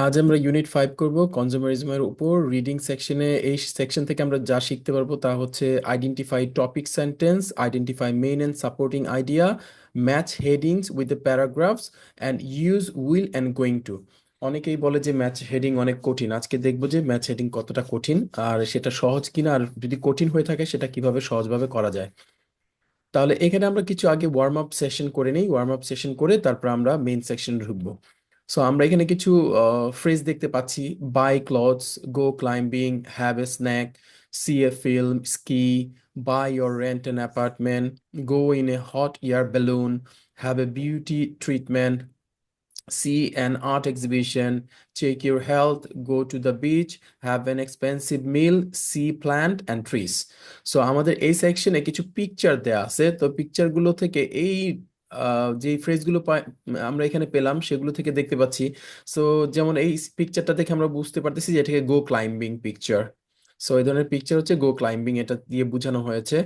আজ আমরা ইউনিট 5 করব কনজুমারিজমের উপর। রিডিং সেকশনে এই সেকশন থেকে আমরা যা শিখতে পারবো তা হচ্ছে identify topic sentence, identify main and supporting idea, match headings with the paragraphs and use will and going two. অনেকেই বলে যে ম্যাচ হেডিং অনেক কঠিন। আজকে দেখবো যে ম্যাচ হেডিং কতটা কঠিন আর সেটা সহজ কিনা, আর যদি কঠিন হয়ে থাকে সেটা কিভাবে সহজভাবে করা যায়। তাহলে এখানে আমরা কিছু আগে ওয়ার্ম আপ সেশন করে নিই। ওয়ার্ম আপ সেশন করে তারপর আমরা মেইন সেকশন ঢুকবো। সো আমরা এখানে কিছু ফ্রেজ দেখতে পাচ্ছি: buy clothes, go climbing, have a snack, see a film, ski, buy or rent an apartment, go in a hot air balloon, have a beauty treatment, see an art exhibition, check your health, go to the beach, have an expensive meal, see plant and trees. So আমাদের এই সেকশনে কিছু picture দেয়া আছে। তো পিকচারগুলো থেকে এই যে ফ্রেজগুলো আমরা এখানে পেলাম সেগুলো থেকে দেখতে পাচ্ছি। সো যেমন এই পিকচারটা দেখে আমরা বুঝতে পারতেছি যে এটাকে গো ক্লাইম্বিং পিকচার। সো এই ধরনের পিকচার হচ্ছে গো ক্লাইম্বিং, এটা দিয়ে বোঝানো হয়েছে।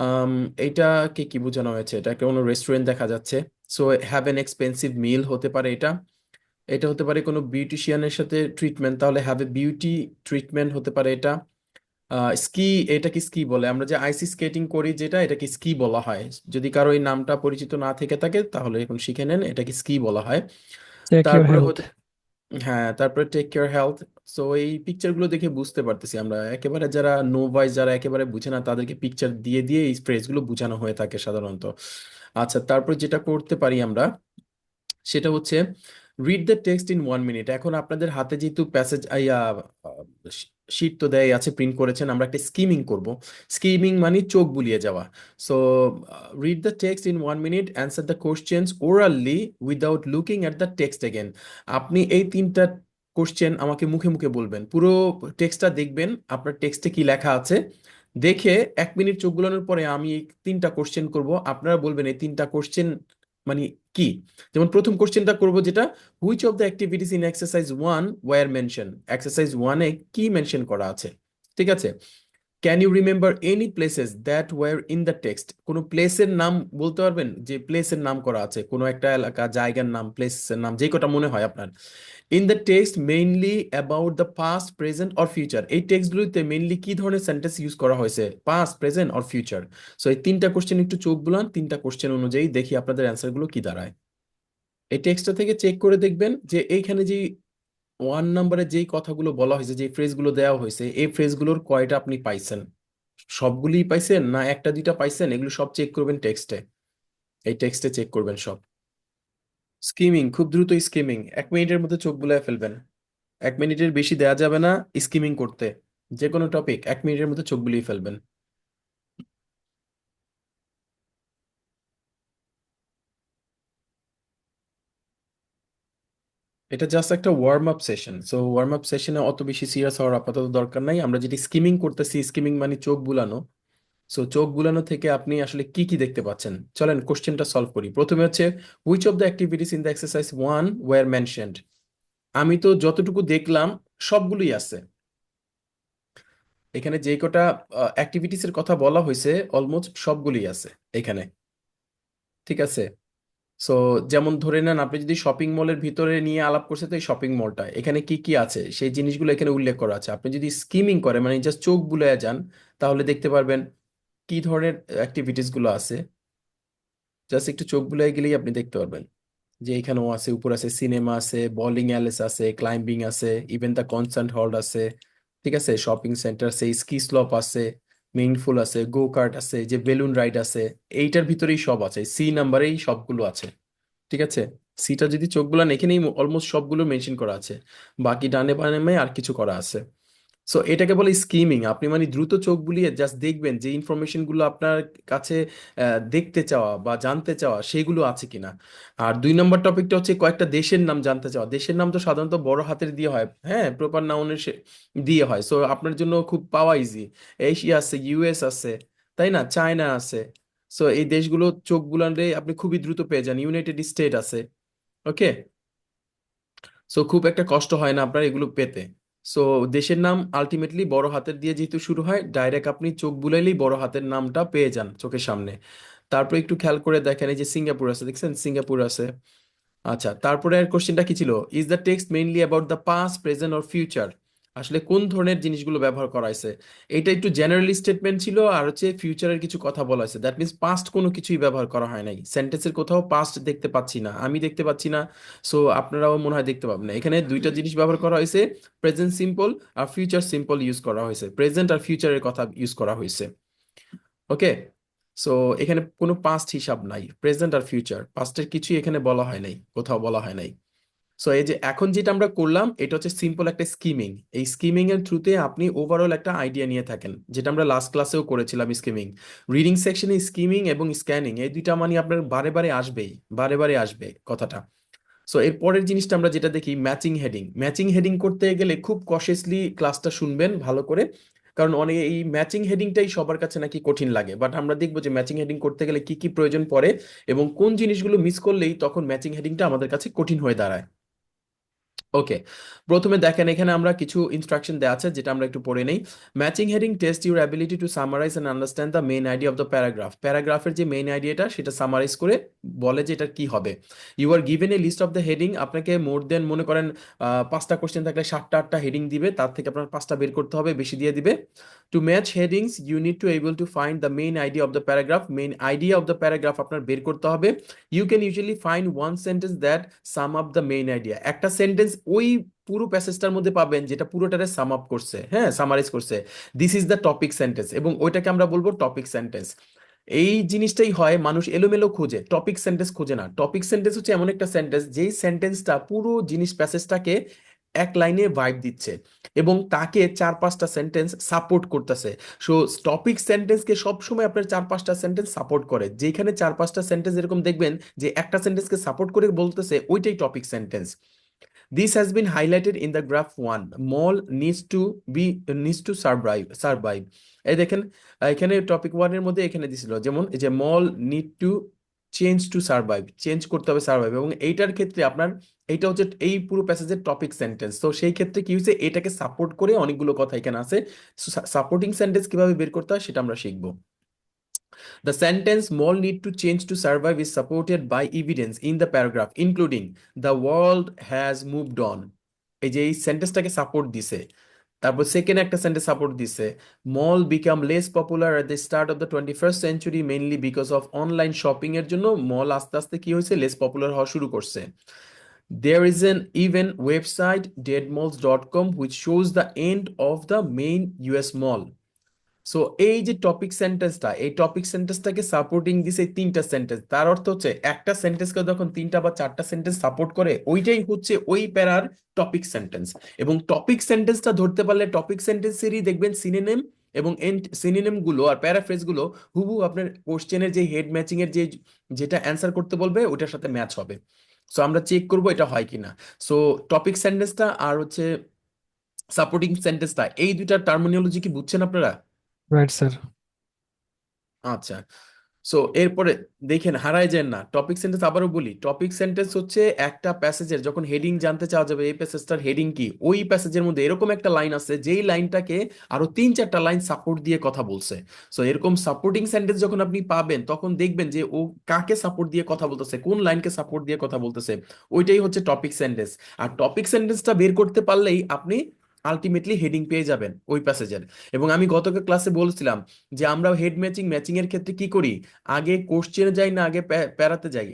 আম, এইটাকে কি বোঝানো হয়েছে? এটা কোনো রেস্টুরেন্ট দেখা যাচ্ছে। সো হ্যাভ এন এক্সপেন্সিভ মিল হতে পারে এটা। এটা হতে পারে কোনো বিউটিশিয়ানের সাথে ট্রিটমেন্ট, তাহলে হ্যাভ এ বিউটি ট্রিটমেন্ট হতে পারে এটা। স্কি, এটা কি স্কি বলে? আমরা যে আইসি স্কেটিং করি যেটা, এটা কি স্কি বলা হয়? যদি কারো এই নামটা পরিচিত না থেকে থাকে তাহলে এখন শিখে নেন, এটা কি স্কি বলা হয়। চেক ইউর তারপরে হেলথ। হতে, হ্যাঁ, তারপরে টেক কেয়ার হেলথ। সো এই পিকচারগুলো দেখে বুঝতে পারতেছি আমরা একেবারে যারা নো ভয়েস, যারা একেবারে বুঝে না, তাদেরকে পিকচার দিয়ে দিয়ে এই ফ্রেজগুলো বোঝানো হয়ে থাকে সাধারণত। আচ্ছা, তারপর যেটা করতে পারি আমরা সেটা হচ্ছে read the text in 1 minute. এখন আপনাদের হাতে যেহেতু প্যাসেজ শীট তো দেয় আছে, প্রিন্ট করেছেন, আমরা একটা স্কিমিং করব। স্কিমিং মানে চোখ বুলিয়ে যাওয়া। So read the text in 1 minute, answer the questions orally without looking at the text again. আপনি এই তিনটা কোশ্চেন আমাকে মুখে মুখে বলবেন। পুরো টেক্সটটা দেখবেন, আপনার টেক্সটে কি লেখা আছে দেখে 1 মিনিট চোখ বুলানোর পরে আমি এই তিনটা কোশ্চেন করব, আপনারা বলবেন এই তিনটা কোশ্চেন মানে কি। যেমন প্রথম কোশ্চেনটা করব যেটা, which of the activities in exercise 1 were mention. Exercise 1-এ কি মেনশন করা আছে? ঠিক আছে। Can you remember any places that were in the text. কোনো প্লেসের নাম বলতে পারবেন যে প্লেসের নাম করা আছে, কোনো একটা এলাকা, জায়গার নাম, প্লেসের নাম, যে কটা মনে হয় আপনার। In the text mainly about the past, present or future. এই টেক্সটগুলোতে মেইনলি কি ধরনের সেন্টেন্স ইউজ করা হয়েছে, past, present or future. So এই তিনটা কোশ্চেন একটু চোখ বুলান, তিনটা কোশ্চেন অনুযায়ী দেখি আপনাদের অ্যান্সারগুলো কি দাঁড়ায়। এই টেক্সটটা থেকে চেক করে দেখবেন যে এইখানে যে 1 নম্বরে যেই কথাগুলো বলা হয়েছে, যে ফ্রেজগুলো দেওয়া হয়েছে, এই ফ্রেজগুলোর কয়টা আপনি পাইছেন? সবগুলিই পাইছেন না একটা দুইটা পাইছেন? এগুলো সব চেক করবেন টেক্সটে। এই টেক্সটে চেক করবেন সব। স্কিমিং, খুব দ্রুত স্কিমিং, 1 মিনিটের মধ্যে চোখ বুলায় ফেলবেন। 1 মিনিটের বেশি দেয়া যাবে না স্কিমিং করতে। যে কোনো টপিক 1 মিনিটের মধ্যে চোখ বুলিয়ে ফেলবেন। এটা জাস্ট একটা warm up session. So warm up সেশনে অত বেশি সিরিয়াস হওয়ার আপাতত দরকার নাই। আমরা যেটি স্কিমিং করতেছি, স্কিমিং মানে চোখ বুলানো। সো চোখ বুলানো থেকে আপনি আসলে কি কি দেখতে পাচ্ছেন, চলেন কোশ্চেনটা সলভ করি। প্রথমে হচ্ছে, which of the activities in the exercise 1 were mentioned. আমি তো যতটুকু দেখলাম সবগুলোই আছে এখানে। যে কটা অ্যাক্টিভিটিস এর কথা বলা হয়েছে অলমোস্ট সবগুলোই আছে এখানে। ঠিক আছে। সো যেমন ধরে নেন আপনি যদি শপিং মলের ভিতরে নিয়ে আলাপ করছে, তো এই শপিং মলটা এখানে কি কি আছে সেই জিনিসগুলো এখানে উল্লেখ করা আছে। আপনি যদি স্কিমিং করেন মানে জাস্ট চোখ বুলায় যান, তাহলে দেখতে পারবেন কি ধরনের অ্যাক্টিভিটিস গুলো আছে। জাস্ট একটু চোখ বুলাই গেলেই আপনি দেখতে পারবেন যে এখানেও আছে, উপর আছে সিনেমা আছে, বোলিং অ্যালেস আছে, ক্লাইম্বিং আছে, ইভেন দ্য কনসার্ট হল আছে। ঠিক আছে, শপিং সেন্টার আছে, স্কি স্লোপ আছে, মিনিংফুল আছে, গো কার্ট আছে, যে বেলুন রাইড আছে। এইটার ভিতরেই সব আছে, সি নাম্বারেই সবগুলো আছে। ঠিক আছে। সিটা যদি চোখ বুলান এখানেই অলমোস্ট সবগুলো মেনশন করা আছে। বাকি ডানে বামে আর কিছু করা আছে। সো এটাকে বলে স্কিমিং। আপনি মানে দ্রুত চোখ বুলিয়ে জাস্ট দেখবেন যে ইনফরমেশন গুলো আপনার কাছে দেখতে চাওয়া বা জানতে চাওয়া সেগুলো আছে কিনা। আর 2 নম্বর টপিকটা হচ্ছে কয়েকটা দেশের নাম জানতে চাওয়া। দেশের নাম তো সাধারণত বড় হাতের দিয়ে হয়, হ্যাঁ, প্রপার নাউনের দিয়ে হয়। সো আপনার জন্য খুব পাওয়া ইজি। এশিয়া আছে, ইউএস আছে, তাই না, চায়না আছে। সো এই দেশগুলো চোখ বুলালে আপনি খুবই দ্রুত পেয়ে যান। ইউনাইটেড স্টেট আছে। ওকে। সো খুব একটা কষ্ট হয় না আপনার এগুলো পেতে। সো দেশের নাম আলটিমেটলি বড় হাতের দিয়ে যেহেতু শুরু হয়, ডাইরেক্ট আপনি চোখ বুলাইলেই বড় হাতের নামটা পেয়ে যান চোখের সামনে। তারপর একটু খেয়াল করে দেখেন, এই যে সিঙ্গাপুর আছে, দেখছেন সিঙ্গাপুর আছে। আচ্ছা, তারপরে কোশ্চেনটা কি ছিল? Is the text mainly about the past, present or future? আসলে কোন ধরনের জিনিসগুলো ব্যবহার করা হয়েছে? এটা একটু জেনারেলি স্টেটমেন্ট ছিল, আর হচ্ছে ফিউচারের কিছু কথা বলা হয়েছে। দ্যাট মিনস পাস্ট কোনো কিছুই ব্যবহার করা হয় নাই, সেন্টেন্সের কোথাও পাস্ট দেখতে পাচ্ছি না, আমি দেখতে পাচ্ছি না। সো আপনারাও মনে হয় দেখতে পাবেন না। এখানে দুইটা জিনিস ব্যবহার করা হয়েছে, প্রেজেন্ট সিম্পল আর ফিউচার সিম্পল ইউজ করা হয়েছে, প্রেজেন্ট আর ফিউচারের কথা ইউজ করা হয়েছে। ওকে, সো এখানে কোনো পাস্ট হিসাব নাই, প্রেজেন্ট আর ফিউচার, পাস্টের কিছুই এখানে বলা হয় নাই, কোথাও বলা হয় নাই। সো এই যে এখন যেটা আমরা করলাম, এটা হচ্ছে সিম্পল একটা স্কিমিং। এই স্কিমিং এর থ্রুতে আপনি ওভারঅল একটা আইডিয়া নিয়ে থাকেন, যেটা আমরা লাস্ট ক্লাসেও করেছিলাম। স্কিমিং, রিডিং সেকশনে স্কিমিং এবং স্ক্যানিং এই দুইটা মানে আপনার বারে বারে আসবেই, বারে বারে আসবে কথাটা। সো এর পরের জিনিসটা আমরা যেটা দেখি, ম্যাচিং হেডিং। ম্যাচিং হেডিং করতে গেলে খুব কশিয়াসলি ক্লাসটা শুনবেন ভালো করে, কারণ অনেক এই ম্যাচিং হেডিংটাই সবার কাছে নাকি কঠিন লাগে। বাট আমরা দেখবো যে ম্যাচিং হেডিং করতে গেলে কি কি প্রয়োজন পড়ে, এবং কোন জিনিসগুলো মিস করলেই তখন ম্যাচিং হেডিংটা আমাদের কাছে কঠিন হয়ে দাঁড়ায়। ওকে, প্রথমে দেখেন এখানে আমরা কিছু ইনস্ট্রাকশন দেওয়া আছে, যেটা আমরা একটু পড়ে নেই। Matching heading test your ability to summarise and understand the main idea of the paragraph. প্যারাগ্রাফের যে মেইন আইডিয়াটা সেটা সামারাইজ করে বলে যে এটা কি হবে। You are given a list of the heading. আপনাকে মোর দেন মনে করেন 5টা কোশ্চেন থাকলে 7টা 8টা হেডিং দিবে, তার থেকে আপনার 5টা বের করতে হবে, বেশি দিয়ে দিবে। To match headings you need to able to find the main idea of the paragraph. Main idea of the paragraph আপনার বের করতে হবে। You can usually find one sentence that sum up the main idea. একটা sentence ওই পুরো প্যাসেজটার মধ্যে পাবেন যেটা পুরোটারে সাম আপ করছে, হ্যাঁ, সামারাইজ করছে। This is the topic sentence, এবং ওইটাকে আমরা বলবো টপিক সেন্টেন্স। এই জিনিসটাই হয়, মানুষ এলোমেলো খোঁজে, টপিক সেন্টেন্স খোঁজে না। টপিক সেন্টেন্স হচ্ছে এমন একটা সেন্টেন্স যেই সেন্টেন্সটা পুরো জিনিস প্যাসেজটাকে এক লাইনে ভাইব দিচ্ছে, এবং তাকে 4-5টা সেন্টেন্স সাপোর্ট করতেছে। সো টপিক সেন্টেন্সকে সবসময় আপনার 4-5টা সেন্টেন্স সাপোর্ট করে। যেখানে 4-5টা সেন্টেন্স এরকম দেখবেন যে একটা সেন্টেন্সকে সাপোর্ট করে বলতেছে, ওইটাই topic sentence. This has been highlighted in the graph 1. Mall needs to survive. এই দেখেন, এখানে টপিক 1 এর মধ্যে এখানে দিছিল যেমন এই যে mall need to change to survive, change করতে হবে সার্ভাইভ, এবং এইটার ক্ষেত্রে আপনার এইটা হচ্ছে এই পুরো প্যাসেজের টপিক সেন্টেন্স। তো সেই ক্ষেত্রে কি হয়েছে, এটাকে সাপোর্ট করে অনেকগুলো কথা এখানে আছে। সাপোর্টিং সেন্টেন্স কিভাবে বের করতে হয় সেটা আমরা শিখবো। The sentence "Mall need to change to survive" is supported by evidence in the paragraph, including "The world has moved on." এই যে এই সেন্টেন্সটাকে সাপোর্ট দিছে। তারপর সেকেন্ড একটা সেন্টেন্স সাপোর্ট দিছে, mall become less popular at the start of the 21st century mainly because of online shopping এর জন্য মল আস্তে আস্তে কি হয়েছে, লেস পপুলার হওয়া শুরু করছে। There is an even website deadmalls.com which shows the end of the main US mall. So এই যে টপিক সেন্টেন্সটা, এই টপিক সেন্টেন্সটাকে সাপোর্টিং দিছে এই 3টা সেন্টেন্স। তার অর্থ হচ্ছে একটা সেন্টেন্সকে যখন 3টা বা 4টা সেন্টেন্স সাপোর্ট করে, ওইটাই হচ্ছে ওই প্যারার টপিক সেন্টেন্স। এবং টপিক সেন্টেন্সটা ধরতে পারলে টপিক সেন্টেন্সেরই দেখবেন সিনোনিম এবং এন্ড সিনোনিম গুলো আর প্যারাফ্রেজ গুলো হুবহু আপনার কোশ্চেনের যে হেড ম্যাচিং এর যে যেটা অ্যান্সার করতে বলবে ওইটার সাথে ম্যাচ হবে। সো আমরা চেক করবো এটা হয় কিনা। সো টপিক সেন্টেন্সটা আর হচ্ছে সাপোর্টিং সেন্টেন্সটা, এই দুইটা টার্মিনোলজি কি বুঝছেন আপনারা? Right sir. আচ্ছা, সো এরপরে দেখেন হারায় যান না। টপিক সেন্টেন্স আবারও বলি, টপিক সেন্টেন্স হচ্ছে একটা প্যাসেজের যখন হেডিং জানতে চাওয়া যাবে এই প্যাসেজটার হেডিং কি, ওই প্যাসেজের মধ্যে এরকম একটা লাইন আছে যেই লাইনটাকে আরো 3-4টা লাইন সাপোর্ট দিয়ে কথা বলছে। সো এরকম সাপোর্টিং সেন্টেন্স যখন আপনি পাবেন, তখন দেখবেন যে ও কাকে সাপোর্ট দিয়ে কথা বলতেছে, কোন লাইনকে সাপোর্ট দিয়ে কথা বলতেছে, ওইটাই হচ্ছে টপিক সেন্টেন্স। আর টপিক সেন্টেন্সটা বের করতে পারলেই আপনি আলটিমেটলি হেডিং পেয়ে যাবেন ওই প্যাসেজের। এবং আমি গত ক্লাসে বলছিলাম যে আমরা হেড ম্যাচিং ম্যাচিং এর ক্ষেত্রে কি করি, আগে কোশ্চেনে যাই না আগে প্যারাতে যাই?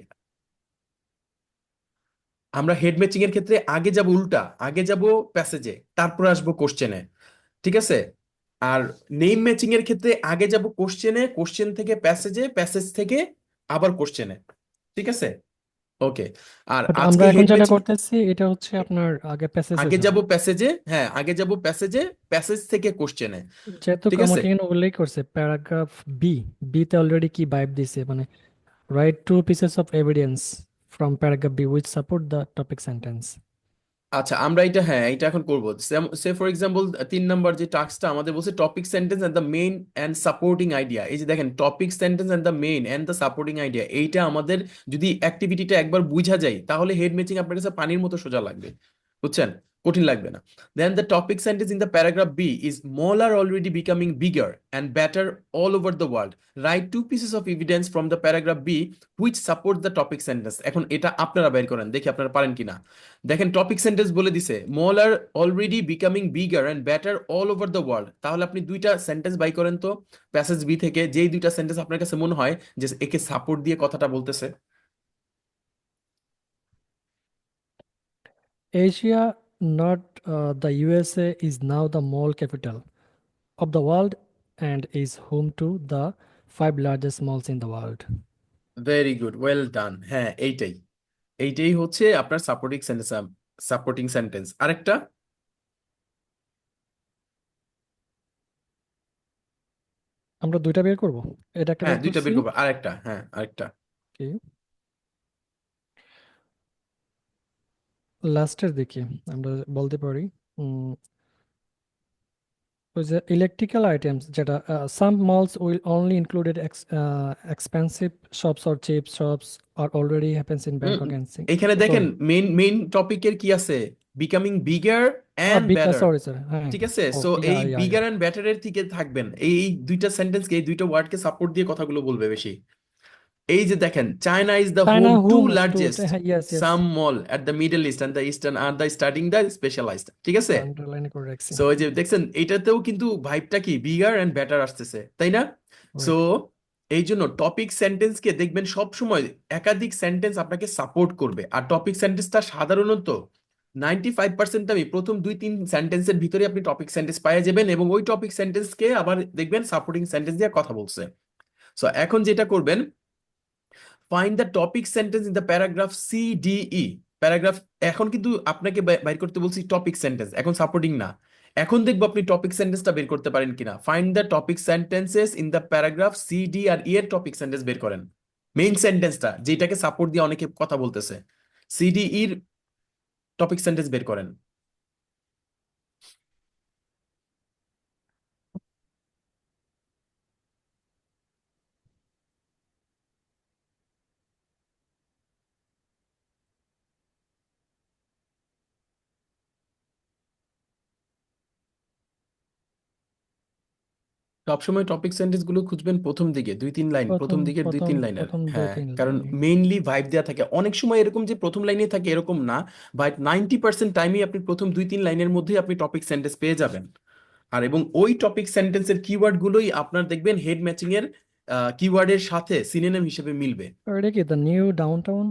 আমরা হেড ম্যাচিং এর ক্ষেত্রে আগে যাব উল্টা, আগে যাব প্যাসেজে, তারপর আসবো কোশ্চেনে, ঠিক আছে? আর নেম ম্যাচিং এর ক্ষেত্রে আগে যাব কোশ্চেনে, কোশ্চেন থেকে প্যাসেজে, প্যাসেজ থেকে আবার কোশ্চেনে, ঠিক আছে? ওকে, আর বাট আজকে আমরা এখন হেড যেটা ম্যাচিং করতেছি এটা হচ্ছে আপনার আগে প্যাসেজে আগে যাব। যাব প্যাসেজে, হ্যাঁ আগে যাব প্যাসেজে, প্যাসেজ থেকে কোশ্চেনে, যেহেতু ঠিক আছে? আমাকে এখানে উল্লেখ করছে প্যারাগ্রাফ বি, বিতে অলরেডি কি ভাইব দিছে, মানে write two pieces of evidence from paragraph B which support the topic sentence. আচ্ছা, আমরা এটা, হ্যাঁ এটা এখন করবো। সে ফর এক্সাম্পল 3 নম্বর যে টাস্কটা আমাদের বলছে topic sentence and the main and supporting idea. এই যে দেখেন topic sentence and the main and the supporting idea, এইটা আমাদের যদি অ্যাক্টিভিটিটা একবার বুঝা যায় তাহলে হেড ম্যাচিং আপনার কাছে পানির মতো সোজা লাগবে, বুঝছেন? কঠিন লাগবে না। Then the topic sentence in the paragraph B is mall are already becoming bigger and better all over the world, write two pieces of evidence from the paragraph B which support the topic sentence. এখন এটা আপনারা বের করেন, দেখি আপনারা পারেন কিনা। দেখেন টপিক সেন্টেন্স বলে দিছে mall are already becoming bigger and better all over the world, তাহলে আপনি দুইটা সেন্টেন্স বাই করেন তো প্যাসেজ বি থেকে, যেই দুইটা সেন্টেন্স আপনার কাছে মনে হয় যে একে সাপোর্ট দিয়ে কথাটা বলতেছে। Asia, not the USA, is now the mall capital of the world and is home to the five largest malls in the world. Very good, well done. হ্যাঁ, এইটাই এইটাই হচ্ছে আপনার সাপোর্টিং সেন্টেন্স। সাপোর্টিং সেন্টেন্স আরেকটা। আমরা দুইটা বের করব, এটা একটা হ্যাঁ, বের দুইটা করছি। বের করবো, আরেকটা, হ্যাঁ আরেকটা। কি লাস্টের দিকে আমরা বলতে পারি, উম, ওই যে ইলেকট্রিক্যাল আইটেমস, যেটা some malls will only included expensive shops or cheap shops are already happens in hmm, Bangkok and এখানে দেখেন সরি, মেইন মেইন টপিকের কি আছে, becoming bigger and better. Sorry sir, হ্যাঁ। ঠিক আছে, ও সো ইয়া এই ইয়া ইয়া বিগার অ্যান্ড ব্যাটারের দিকে থাকবেন, এই দুইটা সেন্টেন্সকে, এই দুইটা ওয়ার্ডকে সাপোর্ট দিয়ে কথাগুলো বলবে বেশি। এই যে দেখেন, China is the home China to home to, largest হ্যাঁ, yes yes, some mall at the Middle East and the eastern are the starting the specialised. ঠিক আছে, আন্ডারলাইন করে রাখছি। সো এই যে দেখছেন এইটাতেও কিন্তু ভাইবটা কি বিগার এন্ড বেটার আসতেছে, তাই না? So right. এই জন্য টপিক সেন্টেন্সকে দেখবেন সব সময় একাধিক সেন্টেন্স আপনাকে সাপোর্ট করবে, আর টপিক সেন্টেন্সটা সাধারণত 95% আমি প্রথম 2-3 সেন্টেন্সের ভিতরে আপনি টপিক সেন্টেন্স পাইয়ে যাবেন, এবং ওই টপিক সেন্টেন্সকে আবার দেখবেন সাপোর্টিং সেন্টেন্স দিয়ে কথা বলছে। সো এখন যেটা করবেন, find the topic sentence in the paragraph C D E. Paragraph, এখন কিন্তু আপনাকে বাইর করতে বলছি টপিক সেন্টেন্স, এখন সাপোর্টিং না। এখন দেখবো আপনি টপিক সেন্টেন্সটা বের করতে পারেন কিনা। Find the topic sentences in the paragraph C D are E এর টপিক সেন্টেন্স বের করেন। মেইন সেন্টেন্সটা যেটাকে সাপোর্ট দিয়ে অনেকে কথা বলতেছে, সি ডি এর টপিক সেন্টেন্স বের করেন। সবসময় টপিক সেন্টেন্স গুলো খুঁজবেন প্রথম দিকে 2-3 লাইন, প্রথম প্রথম দিকের দুই প্রথম তিন লাইনের। প্রথম দুই হ্যাঁ, তিন কারণ লাইনে। মেইনলি ভাইব দেওয়া থাকে, অনেক সময় এরকম যে প্রথম লাইনে থাকে এরকম না, বাট 90% টাইমই আপনি প্রথম 2-3 লাইনের মধ্যেই আপনি টপিক সেন্টেন্স পেয়ে যাবেন। আর এবং ওই টপিক সেন্টেন্সের কিওয়ার্ড গুলোই আপনার দেখবেন হেড ম্যাচিং এর কিওয়ার্ডের সাথে সিনোনিম হিসেবে মিলবে। আর এটা কি দ্য নিউ ডাউনটাউন?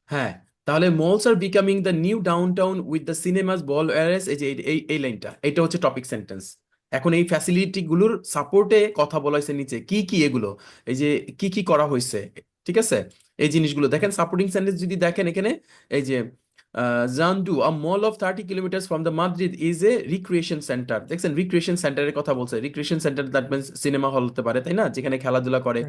হ্যাঁ, তাহলে malls are becoming the new downtown with the cinemas ball areas, এই যে এই লাইনটা, এটা হচ্ছে টপিক সেন্টেন্স। এখন এই ফ্যাসিলিটি গুলোর সাপোর্টে কথা বলা হয়েছে নিচে কি কি এগুলো, এই যে কি কি করা হয়েছে। ঠিক আছে, এই জিনিসগুলো দেখেন সাপোর্টিং সেন্টেন্স যদি দেখেন এখানে, এই যে Xanadu a mall of 30 kilometre from the Madrid is a recreation centre. দেখছেন রিক্রিয়েশন সেন্টারের কথা বলছে, recreation centre that means cinema hall হতে পারে, তাই না, যেখানে খেলাধুলা করে,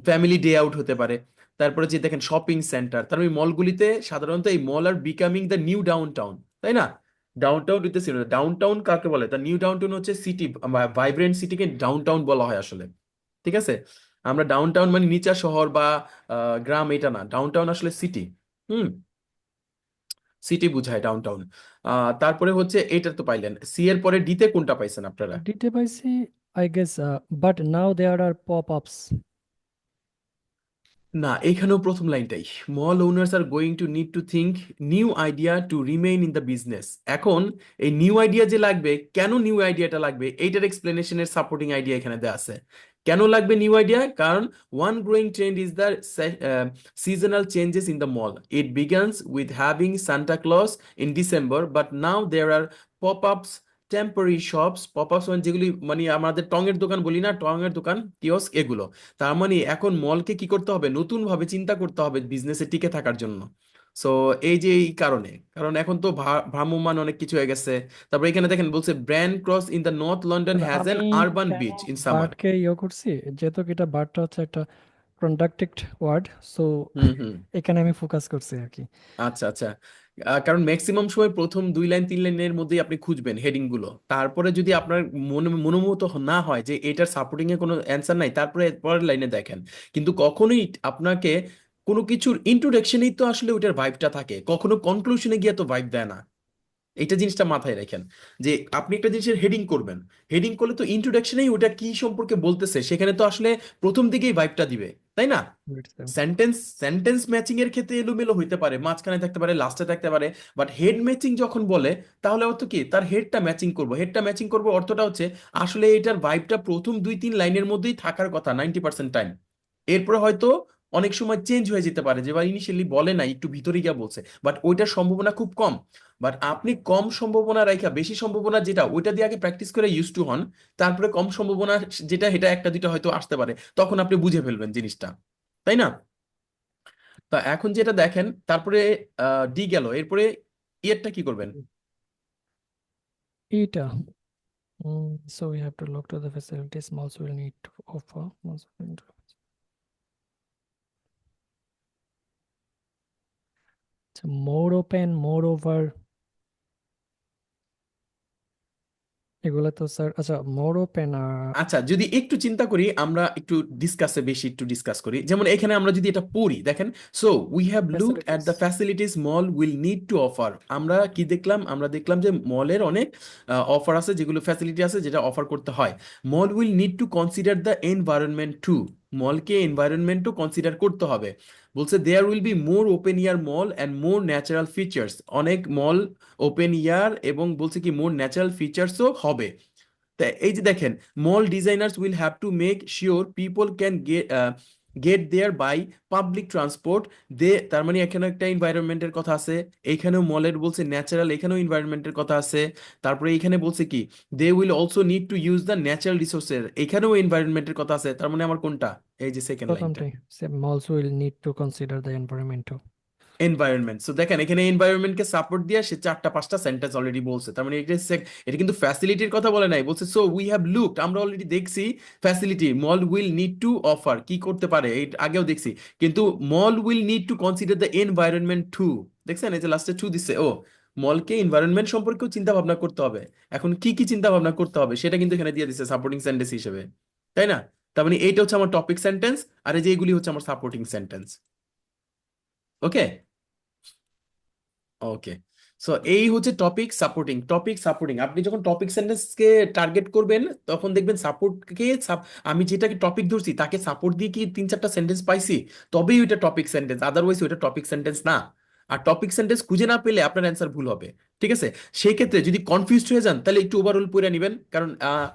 ফ্যামিলি ডে আউট হতে পারে। তারপরে যে দেখেন শপিং সেন্টার, তার মানে মলগুলিতে সাধারণত এই mall are becoming the new downtown, তাই না? Downtown with the downtown কাকে বলে? দ্য নিউ ডাউন টাউন হচ্ছে সিটি, ভাইব্রেন্ট সিটিকে ডাউন টাউন বলা হয় আসলে। ঠিক আছে, আমরা ডাউন টাউন মানে নিচা শহর বা গ্রাম, এটা না, ডাউন টাউন আসলে সিটি। হুম, সিটি বুঝায় ডাউন টাউন। তারপরে হচ্ছে এইটা তো পাইলেন, সি এর পরে ডিতে কোনটা পাইছেন আপনারা? ডিটে পাইছি, I guess, but now there are pop ups. না, এখানেও প্রথম লাইনটাই, mall owners are going to need to think new idea to remain in the business. এখন এই নিউ আইডিয়া যে লাগবে, কেন নিউ আইডিয়াটা লাগবে, এইটার এক্সপ্লেনেশনের সাপোর্টিং আইডিয়া এখানে দেওয়া আছে। কেন লাগবে নিউ আইডিয়া? কারণ one growing trend is the seasonal changes in the mall. It begins with having Santa Claus in December, but now there are pop ups, temporary shops. Pop ups মানে যেগুলি, মানে আমাদের টঙের দোকান বলি না, টঙের দোকান, কিওস্ক, এগুলো। তার মানে এখন মলকে কি করতে হবে, নতুন ভাবে চিন্তা করতে হবে বিজনেসে টিকে থাকার জন্য। সো এই যে এই কারণে, কারণ এখন তো ভ্রাম্যমান অনেক কিছু হয়ে গেছে। তারপর এখানে দেখেন বলছে brand cross in the north London has আমি অ্যান আরবান কেন বিচ ইন সামার। বার্ডকে ইয়ে করছি, যেহেতু কি এটা বার্ডটা হচ্ছে একটা কন্ডাক্টেড ওয়ার্ড, সো হুম হুম, এখানে আমি ফোকাস করছি আর কি। আচ্ছা আচ্ছা। কারণ ম্যাক্সিমাম সময় প্রথম 2 লাইন 3 লাইনের মধ্যেই আপনি খুঁজবেন হেডিং গুলো, তারপরে যদি আপনার মনোমত না হয় যে এটার সাপোর্টিং এ কোনো অ্যান্সার নাই, তারপরে পরের লাইনে দেখেন। কিন্তু কখনোই আপনাকে কোনো কিছুর ইন্ট্রোডাকশনেই তো আসলে ওইটার ভাইবটা থাকে, কখনো কনক্লুশনে গিয়ে তো ভাইব দেয় না। এইটা জিনিসটা মাথায় রাখেন যে আপনি একটা জিনিসের হেডিং করবেন, হেডিং করলে তো ইন্ট্রোডাকশনেই ওটা কি সম্পর্কে বলতেছে সেখানে তো আসলে প্রথম দিকেই ভাইবটা দিবে, তাই না? It's the sentence sentence matching এর ক্ষেত্রে এলোমেলো হইতে পারে, মাঝখানে থাকতে পারে, লাস্টে থাকতে পারে, বাট হেড ম্যাচিং যখন বলে তাহলে অর্থ কি তার হেডটা ম্যাচিং করবো, হেডটা ম্যাচিং করবো অর্থটা হচ্ছে আসলে এটার ভাইবটা প্রথম 2-3 লাইনের মধ্যেই থাকার কথা 90% টাইম। এরপরে হয়তো অনেক সময় চেঞ্জ হয়ে যেতে পারে, যে বা ইনিশিয়ালি বলে না একটু ভিতরে গিয়া বলছে, বাট ওইটার সম্ভাবনা খুব কম। বাট আপনি কম সম্ভাবনা রাখা বেশি সম্ভাবনা যেটা ওইটা দিয়ে আগে প্র্যাকটিস করে ইউজ টু হন, তারপরে কম সম্ভাবনা যেটা এটা একটা দুইটা হয়তো আসতে পারে, তখন আপনি বুঝে ফেলবেন জিনিসটা, তাই না? তা এখন যেটা দেখেন তারপরে ডি গেল, এরপরে ইয়েরটা কি করবেন? eta. So we have to look to the facilities malls will need to offer. Malls will need to- So more open, more over. এগুলা তো স্যার আচ্ছা মোর ওপেন আচ্ছা, যদি একটু চিন্তা করি আমরা, একটু ডিসকাসে বেশি একটু ডিসকাস করি, যেমন এখানে আমরা যদি এটা পড়ি দেখেন, so we have looked at facilities the facilities mall will need to offer. আমরা কি দেখলাম? আমরা দেখলাম যে মলের অনেক অফার আছে, যেগুলো ফ্যাসিলিটি আছে যেটা অফার করতে হয়। Mall will need to consider the environment too, মলকে এনভায়রনমেন্টও কনসিডার করতে হবে। বলছে there will be more open air mall and more natural features, অনেক মল ওপেন ইয়ার এবং বলছে কি মোর ন্যাচারাল ফিচার্সও হবে। তা এই যে দেখেন, mall designers will have to make sure people can get there by public transport. They তার মানে এখানে একটা এনভায়রনমেন্টের কথা আছে, এইখানেও মলের বলছে ন্যাচারাল, এখানেও এনভায়রনমেন্টের কথা আছে। তারপরে এখানে বলছে কি they will also need to use the natural resources, এখানেও এনভায়রনমেন্টের কথা আছে। তার মানে আমার কোনটা? এই যে সেকেন্ড লাইনটা, প্রথমটাই সে malls will need to consider the environment too. Environment. So দেখেন এখানে এনভায়রনমেন্টকে সাপোর্ট দিয়ে সে 4টা 5টা সেন্টেন্স অলরেডি বলছে, তার মানে এটা কিন্তু ফ্যাসিলিটির কথা বলে নাই, বলছে সো উই হ্যাভ লুকড, আমরা অলরেডি দেখছি facility mall will need to offer কি করতে পারে, এই আগেও দেখছি। কিন্তু mall will need to consider the environment too, দেখছেন এই যে লাস্টে টু দিছে, ও মলকে এনভায়রনমেন্ট সম্পর্কেও চিন্তা ভাবনা করতে হবে। এখন কি কি চিন্তা ভাবনা করতে হবে সেটা কিন্তু এখানে দিয়ে দিছে সাপোর্টিং সেন্টেন্স হিসেবে, তাই না? তার মানে এইটা হচ্ছে আমার টপিক সেন্টেন্স, আর এই যে এইগুলি হচ্ছে আমার সাপোর্টিং সেন্টেন্স। ওকে, ওকে। সো এই হচ্ছে টপিক সাপোর্টিং। টপিক সাপোর্টিং আপনি যখন টপিক সেন্টেন্সকে টার্গেট করবেন তখন দেখবেন সাপোর্টকে, আমি যেটাকে টপিক ধরছি তাকে সাপোর্ট দিয়ে কি 3-4টা সেন্টেন্স পাইছি, তবেই ওইটা টপিক সেন্টেন্স, আদারওয়াইজ ওইটা টপিক সেন্টেন্স না। আর টপিক সেন্টেন্স খুঁজে না পেলে আপনার অ্যান্সার ভুল হবে, ঠিক আছে? সেই ক্ষেত্রে যদি কনফিউজড হয়ে যান তাহলে একটু ওভারঅল পড়ে নেবেন, কারণ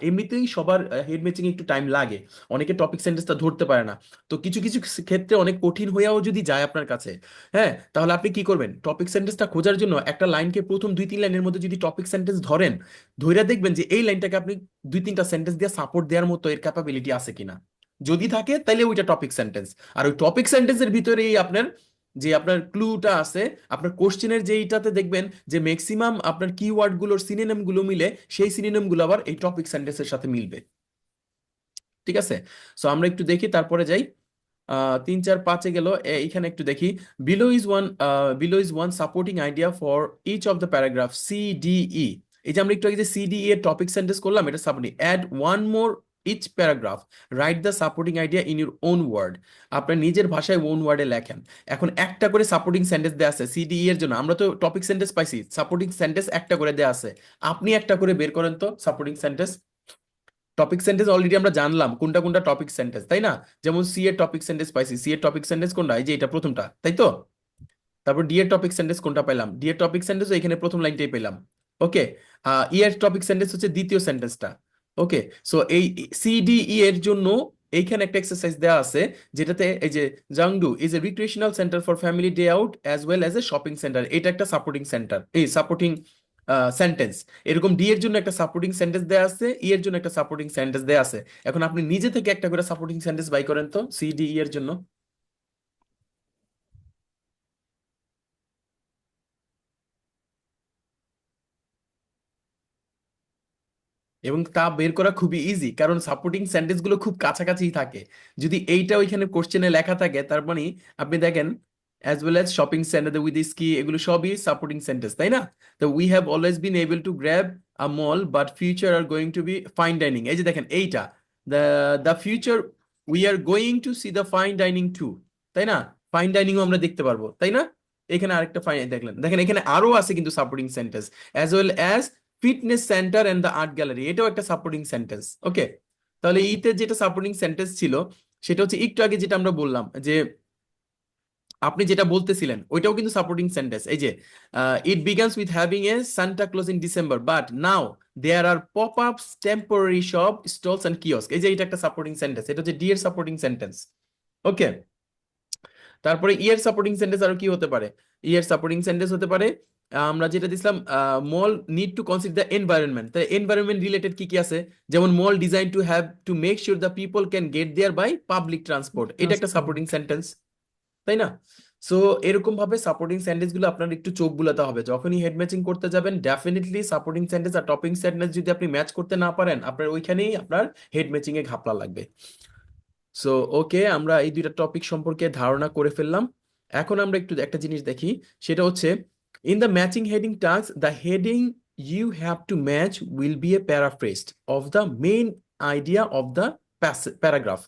এমনিতেই সবার হেড ম্যাচিং একটু টাইম লাগে, অনেকে টপিক সেন্টেন্সটা ধরতে পারে না। তো কিছু কিছু ক্ষেত্রে অনেক কঠিন হয়েও যদি যায় আপনার কাছে, হ্যাঁ, তাহলে আপনি কি করবেন? টপিক সেন্টেন্সটা খোঁজার জন্য একটা লাইনকে প্রথম 2-3 লাইনের মধ্যে যদি টপিক সেন্টেন্স ধরেন, ধইরা দেখবেন যে এই লাইনটাকে আপনি 2-3টা সেন্টেন্স দিয়ে সাপোর্ট দেওয়ার মতো এর ক্যাপাবিলিটি আছে কিনা। যদি থাকে তাহলে ওইটা টপিক সেন্টেন্স। আর ওই টপিক সেন্টেন্সের ভিতরেই আপনার যে আপনার ক্লুটা আছে, আপনার কোশ্চেনের যেইটাতে দেখবেন যে ম্যাক্সিমাম আপনার কিওয়ার্ড গুলোর সিনোনিম গুলো মিলে, সেই সিনোনিম গুলো আবার এই টপিক সেন্টেন্সের সাথে মিলবে, ঠিক আছে? সো আমরা একটু দেখি তারপরে যাই। 3-4-5-এ গেল, এইখানে একটু দেখি। Below is one supporting idea for each of the paragraph C D E. এই যে আমরা একটু আগে যে সি ডি ই এর টপিক সেন্টেন্স করলাম, এটা supporting. Add one more each paragraph, write the supporting idea in your own word. আপনার নিজের ভাষায় ওন ওয়ার্ডে লেখেন। এখন একটা করে সাপোর্টিং সেন্টেন্স দেওয়া আছে সিডিই এর জন্য, আমরা তো টপিক সেন্টেন্স পাইছি, সাপোর্টিং সেন্টেন্স একটা করে দেওয়া আছে। আপনি একটা করে বের করেন তো supporting sentence. Topic sentence already আমরা জানলাম কোনটা কোনটা টপিক সেন্টেন্স, তাই না? যেমন সি এর টপিক সেন্টেন্স পাইছি, সি এর টপিক সেন্টেন্স কোনটা? এই যে এটা প্রথমটা, তাই তো? তারপর ডি এর টপিক সেন্টেন্স কোনটা পেলাম? ডি এর টপিক সেন্টেন্স এখানে প্রথম লাইনটাই পেলাম। ওকে, ই এর টপিক সেন্টেন্স হচ্ছে দ্বিতীয় সেন্টেন্সটা। ওকে, সো এই সি ডি ই এর জন্য এইখানে একটা এক্সারসাইজ দেওয়া আছে, যেটাতে এই যে Xanadu is a recreational centre for family day out as well as a shopping centre, এটা একটা সাপোর্টিং সেন্টার, এই সাপোর্টিং সেন্টেন্স। এরকম ডি এর জন্য একটা সাপোর্টিং সেন্টেন্স দেওয়া আছে, ই এর জন্য একটা সাপোর্টিং সেন্টেন্স দেওয়া আছে। এখন আপনি নিজে থেকে একটা করে সাপোর্টিং সেন্টেন্স বাই করেন তো সি ডি ই এর জন্য, এবং তা বের করা খুবই ইজি, কারণ সাপোর্টিং সেন্টেন্স গুলো খুব কাছাকাছি থাকে। যদি এইটা ওইখানে কোশ্চেনে লেখা থাকে তার মানে আপনি দেখেন as well as shopping centre with ski, এগুলো সবই সাপোর্টিং সেন্টেন্স, তাই না? তো we have always been able to grab a mall but future are going to be fine dining. এই যে দেখেন এইটা, the the future we are going to see the fine dining too, তাই না? Fine ডাইনিংও আমরা দেখতে পারবো, তাই না? এখানে আরেকটা ফাইন দেখলেন, দেখেন এখানে আরো আছে কিন্তু supporting sentence, as well as fitness centre and the art gallery, এটাও একটা সাপোর্টিং সেন্টেন্স। ওকে, তাহলে ইতে যেটা সাপোর্টিং সেন্টেন্স ছিল সেটা হচ্ছে একটু আগে যেটা আমরা বললাম যে আপনি যেটা বলতেছিলেন ওইটাও কিন্তু সাপোর্টিং সেন্টেন্স। এই যে it begins with having a Santa Claus in December but now there are pop ups temporary shop stalls and kiosk, এই যে এটা একটা সাপোর্টিং সেন্টেন্স, এটা হচ্ছে ডি এর সাপোর্টিং সেন্টেন্স। ওকে, তারপরে ই এর সাপোর্টিং সেন্টেন্স আরো কি হতে পারে? ই এর সাপোর্টিং সেন্টেন্স হতে পারে আমরা যেটা দিছিলাম, mall need to consider the environment, তাই এনভায়রনমেন্ট রিলেটেড কি কি আছে, যেমন mall design to have to make sure the people can get there by public transport, এটা একটা সাপোর্টিং ট্রান্সপোর্ট। সেন্টেন্স, তাই না? সো এরকম ভাবে সাপোর্টিং সেন্টেন্স গুলো আপনার একটু চোখ বুলাতে হবে যখনই হেড ম্যাচিং করতে যাবেন। ডেফিনেটলি সাপোর্টিং সেন্টেন্স আর টপিং সেন্টেন্স যদি আপনি ম্যাচ করতে না পারেন, আপনার ওইখানেই আপনার হেড ম্যাচিং এ ঘাপলা লাগবে। সো ওকে, আমরা এই দুইটা টপিক সম্পর্কে ধারণা করে ফেললাম। এখন আমরা একটু একটা জিনিস দেখি, সেটা হচ্ছে in the matching heading task the heading you have to match will be a paraphrased of the main idea of the paragraph,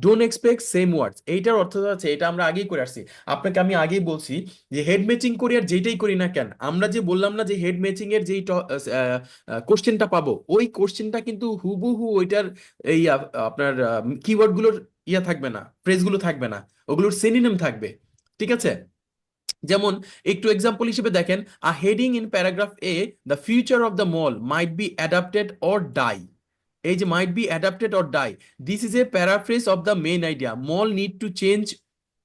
don't expect same words. এইটার অর্থ হচ্ছে, এটা আমরা আগেই করে আসছি, আপনাকে আমি আগেই বলছি যে হেড ম্যাচিং করি আর যেটাই করি না কেন, আমরা যে বললাম না যে হেড ম্যাচিং এর যেই কোশ্চেনটা পাবো ওই কোশ্চেনটা কিন্তু হুবহু ওইটার এই আপনার কিওয়ার্ড গুলোর থাকবে না, ফ্রেজ গুলো থাকবে না, ওগুলোর সিনোনিম থাকবে। ঠিক আছে, যেমন একটু এক্সাম্পল হিসেবে দেখেন, a heading in paragraph A the future of the mall might be adapted or die, এই যে might be adapted or die, this is a paraphrase of the main idea mall need to change